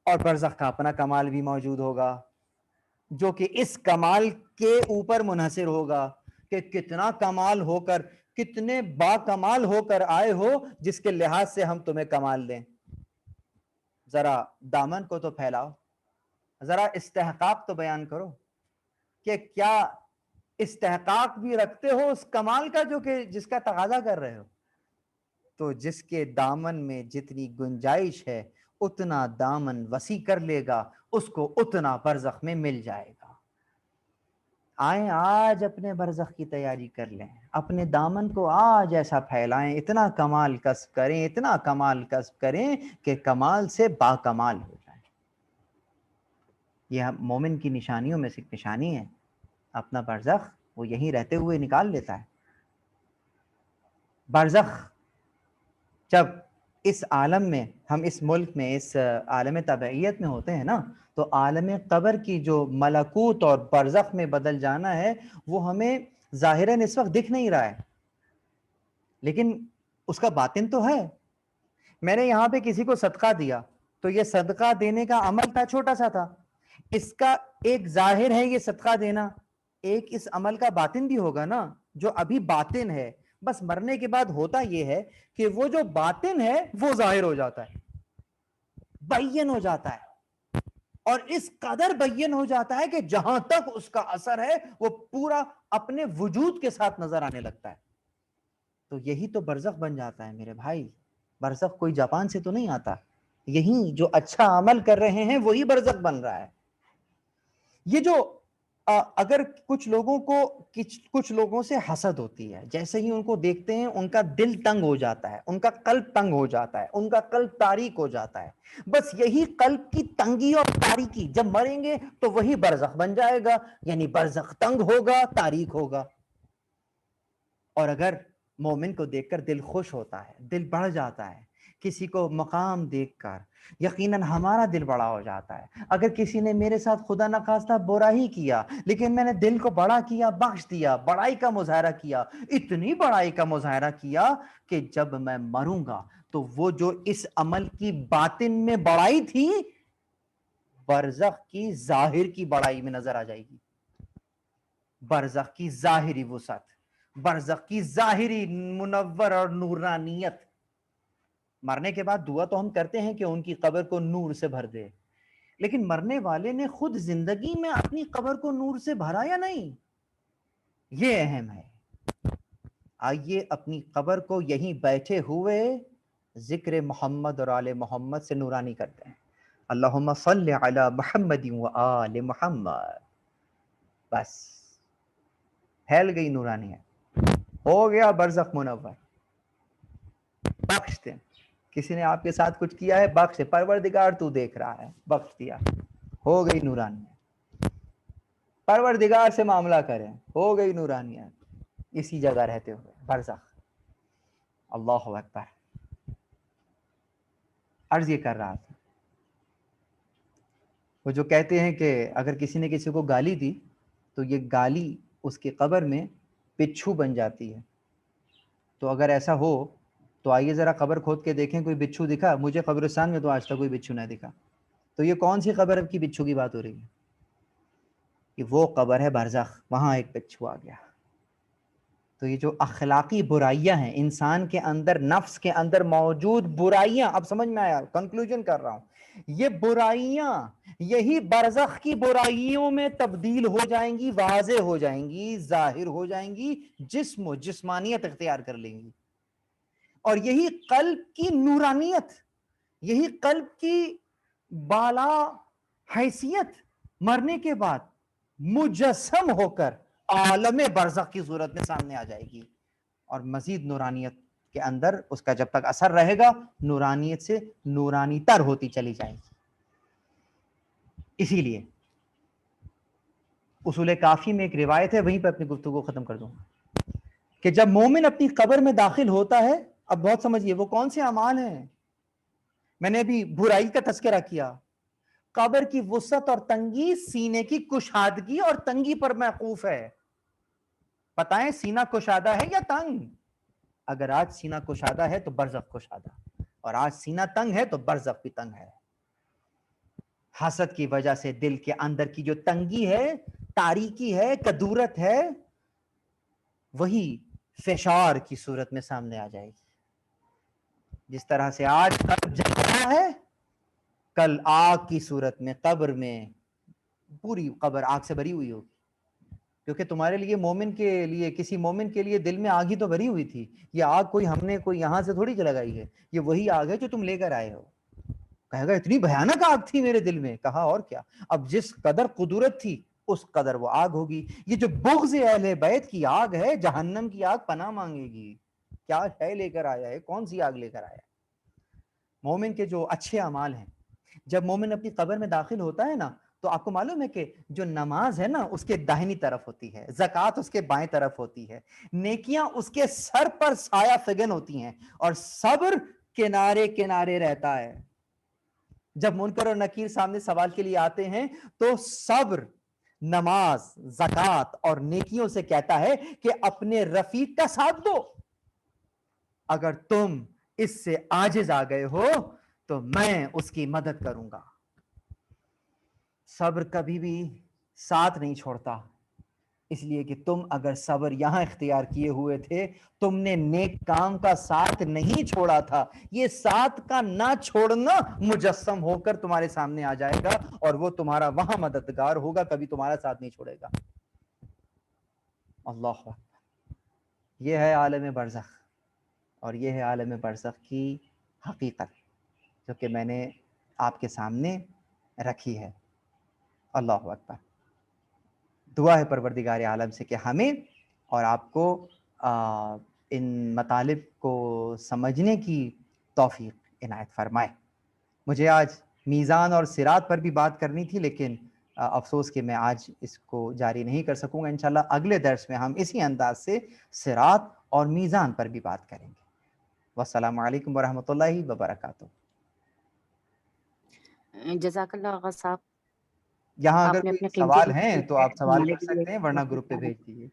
اور برزخ کا اپنا کمال بھی موجود ہوگا جو کہ اس کمال کے اوپر منحصر ہوگا کہ کتنا کمال ہو کر، کتنے با کمال ہو کر آئے ہو جس کے لحاظ سے ہم تمہیں کمال دیں. ذرا دامن کو تو پھیلاؤ، ذرا استحقاق تو بیان کرو کہ کیا استحقاق بھی رکھتے ہو اس کمال کا جو کہ جس کا تقاضا کر رہے ہو. تو جس کے دامن میں جتنی گنجائش ہے اتنا دامن وسیع کر لے گا، اس کو اتنا برزخ میں مل جائے گا. آئیں آج اپنے برزخ کی تیاری کر لیں، اپنے دامن کو آج ایسا پھیلائیں، اتنا کمال کسب کریں، اتنا کمال کسب کریں کہ کمال سے با کمال ہو جائیں. یہ مومن کی نشانیوں میں سے ایک نشانی ہے. اپنا برزخ وہ یہیں رہتے ہوئے نکال لیتا ہے. برزخ جب اس عالم میں، ہم اس ملک میں، اس عالم تبعیت میں ہوتے ہیں نا، تو عالم قبر کی جو ملکوت اور برزخ میں بدل جانا ہے وہ ہمیں ظاہراً اس وقت دکھ نہیں رہا ہے، لیکن اس کا باطن تو ہے. میں نے یہاں پہ کسی کو صدقہ دیا تو یہ صدقہ دینے کا عمل تھا، چھوٹا سا تھا. اس کا ایک ظاہر ہے یہ صدقہ دینا، ایک اس عمل کا باطن بھی ہوگا نا جو ابھی باطن ہے. بس مرنے کے بعد ہوتا یہ ہے کہ وہ جو باطن ہے وہ ظاہر ہو جاتا ہے، بین ہو جاتا ہے، اور اس قدر بین ہو جاتا ہے کہ جہاں تک اس کا اثر ہے وہ پورا اپنے وجود کے ساتھ نظر آنے لگتا ہے. تو یہی تو برزخ بن جاتا ہے میرے بھائی. برزخ کوئی جاپان سے تو نہیں آتا، یہی جو اچھا عمل کر رہے ہیں وہی برزخ بن رہا ہے. یہ جو اگر کچھ لوگوں کو کچھ لوگوں سے حسد ہوتی ہے، جیسے ہی ان کو دیکھتے ہیں ان کا دل تنگ ہو جاتا ہے، ان کا قلب تنگ ہو جاتا ہے، ان کا قلب تاریک ہو جاتا ہے. بس یہی قلب کی تنگی اور تاریکی جب مریں گے تو وہی برزخ بن جائے گا. یعنی برزخ تنگ ہوگا، تاریک ہوگا. اور اگر مومن کو دیکھ کر دل خوش ہوتا ہے، دل بڑھ جاتا ہے، کسی کو مقام دیکھ کر یقیناً ہمارا دل بڑا ہو جاتا ہے. اگر کسی نے میرے ساتھ خدا نخواستہ برا ہی کیا لیکن میں نے دل کو بڑا کیا، بخش دیا، بڑائی کا مظاہرہ کیا، اتنی بڑائی کا مظاہرہ کیا کہ جب میں مروں گا تو وہ جو اس عمل کی باطن میں بڑائی تھی برزخ کی ظاہر کی بڑائی میں نظر آ جائے گی. برزخ کی ظاہری وسعت، برزخ کی ظاہری منور اور نورانیت. مرنے کے بعد دعا تو ہم کرتے ہیں کہ ان کی قبر کو نور سے بھر دے، لیکن مرنے والے نے خود زندگی میں اپنی قبر کو نور سے بھرا یا نہیں، یہ اہم ہے. آئیے اپنی قبر کو یہیں بیٹھے ہوئے ذکر محمد اور آل محمد سے نورانی کرتے ہیں. اللہم صلی علی محمد و آل محمد. بس پھیل گئی نورانیت، ہو گیا برزخ منور. بخش دیں. کسی نے آپ کے ساتھ کچھ کیا ہے، بخش. پروردگار تو دیکھ رہا ہے، بخش دیا، ہو گئی نورانیت. پروردگار سے معاملہ کریں، ہو گئی نورانیت اسی جگہ رہتے ہوئے برزخ. اللہ اکبر. عرض یہ کر رہا تھا، وہ جو کہتے ہیں کہ اگر کسی نے کسی کو گالی دی تو یہ گالی اس کی قبر میں بچھو بن جاتی ہے. تو اگر ایسا ہو تو آئیے ذرا قبر کھود کے دیکھیں کوئی بچھو دکھا. مجھے قبرستان میں تو آج تک کوئی بچھو نہیں دکھا. تو یہ کون سی قبر کی بچھو کی بات ہو رہی ہے؟ کہ وہ قبر ہے برزخ، وہاں ایک بچھو آ گیا. تو یہ جو اخلاقی برائیاں ہیں انسان کے اندر، نفس کے اندر موجود برائیاں، اب سمجھ میں آیا، کنکلوژن کر رہا ہوں. یہ برائیاں یہی برزخ کی برائیوں میں تبدیل ہو جائیں گی، واضح ہو جائیں گی، ظاہر ہو جائیں گی، جسم و جسمانیت اختیار کر لیں گی. اور یہی قلب کی نورانیت، یہی قلب کی بالا حیثیت مرنے کے بعد مجسم ہو کر عالم برزخ کی صورت میں سامنے آ جائے گی. اور مزید نورانیت کے اندر اس کا جب تک اثر رہے گا نورانیت سے نورانی تر ہوتی چلی جائے گی. اسی لیے اصول کافی میں ایک روایت ہے، وہیں پہ اپنی گفتگو ختم کر دوں گا، کہ جب مومن اپنی قبر میں داخل ہوتا ہے اب بہت سمجھیے وہ کون سے اعمال ہیں؟ میں نے ابھی برائی کا تذکرہ کیا. قبر کی وسعت اور تنگی سینے کی کشادگی اور تنگی پر موقوف ہے. بتائیں سینہ کشادہ ہے یا تنگ؟ اگر آج سینہ کشادہ ہے تو برزخ کشادہ, اور آج سینہ تنگ ہے تو برزخ بھی تنگ ہے. حسد کی وجہ سے دل کے اندر کی جو تنگی ہے, تاریکی ہے, کدورت ہے, وہی فشار کی صورت میں سامنے آ جائے گی. جس طرح سے آج قلب جل رہا ہے, کل آگ کی صورت میں قبر میں پوری قبر آگ سے بھری ہوئی ہوگی. کیونکہ تمہارے لیے مومن کے لیے, کسی مومن کے لیے دل میں آگ ہی تو بھری ہوئی تھی. یہ آگ کوئی ہم نے کوئی یہاں سے تھوڑی لگائی ہے, یہ وہی آگ ہے جو تم لے کر آئے ہو. کہے گا اتنی بھیانک آگ تھی میرے دل میں. کہا اور کیا, اب جس قدر قدرت تھی اس قدر وہ آگ ہوگی. یہ جو بغض اہل بیت کی آگ ہے, جہنم کی آگ پناہ مانگے گی. کیا ہے لے کر آیا ہے, کون سی آگ لے کر آیا ہے؟ مومن کے جو اچھے اعمال ہیں, جب مومن اپنی قبر میں داخل ہوتا ہے نا, تو آپ کو معلوم ہے کہ جو نماز ہے نا اس کے داہنی طرف ہوتی ہے, زکوٰۃ اس کے بائیں طرف ہوتی ہے, نیکیاں اس کے سر پر سایہ فگن ہوتی ہیں, اور صبر کنارے کنارے رہتا ہے. جب منکر اور نکیر سامنے سوال کے لیے آتے ہیں تو صبر نماز, زکوٰۃ اور نیکیوں سے کہتا ہے کہ اپنے رفیق کا ساتھ دو. اگر تم اس سے عاجز آ گئے ہو تو میں اس کی مدد کروں گا. صبر کبھی بھی ساتھ نہیں چھوڑتا, اس لیے کہ تم اگر صبر یہاں اختیار کیے ہوئے تھے, تم نے نیک کام کا ساتھ نہیں چھوڑا تھا. یہ ساتھ کا نہ چھوڑنا مجسم ہو کر تمہارے سامنے آ جائے گا, اور وہ تمہارا وہاں مددگار ہوگا, کبھی تمہارا ساتھ نہیں چھوڑے گا. اللہ اکبر. یہ ہے عالم برزخ, اور یہ ہے عالم برزخ کی حقیقت جو کہ میں نے آپ کے سامنے رکھی ہے. اللہ اکبر. دعا ہے پروردگار عالم سے کہ ہمیں اور آپ کو ان مطالب کو سمجھنے کی توفیق عنایت فرمائے. مجھے آج میزان اور صراط پر بھی بات کرنی تھی, لیکن افسوس کہ میں آج اس کو جاری نہیں کر سکوں گا. انشاءاللہ اگلے درس میں ہم اسی انداز سے صراط اور میزان پر بھی بات کریں گے. والسلام علیکم ورحمۃ اللہ وبرکاتہ. جزاک اللہ آغا صاحب. یہاں آپ اگر نے کوئی اپنے قیمتی سوال وقت ہیں تو آپ سوال ہمارے کر لیے سکتے ہیں, ورنہ بہت گروپ پہ سارا بھیج دیجیے.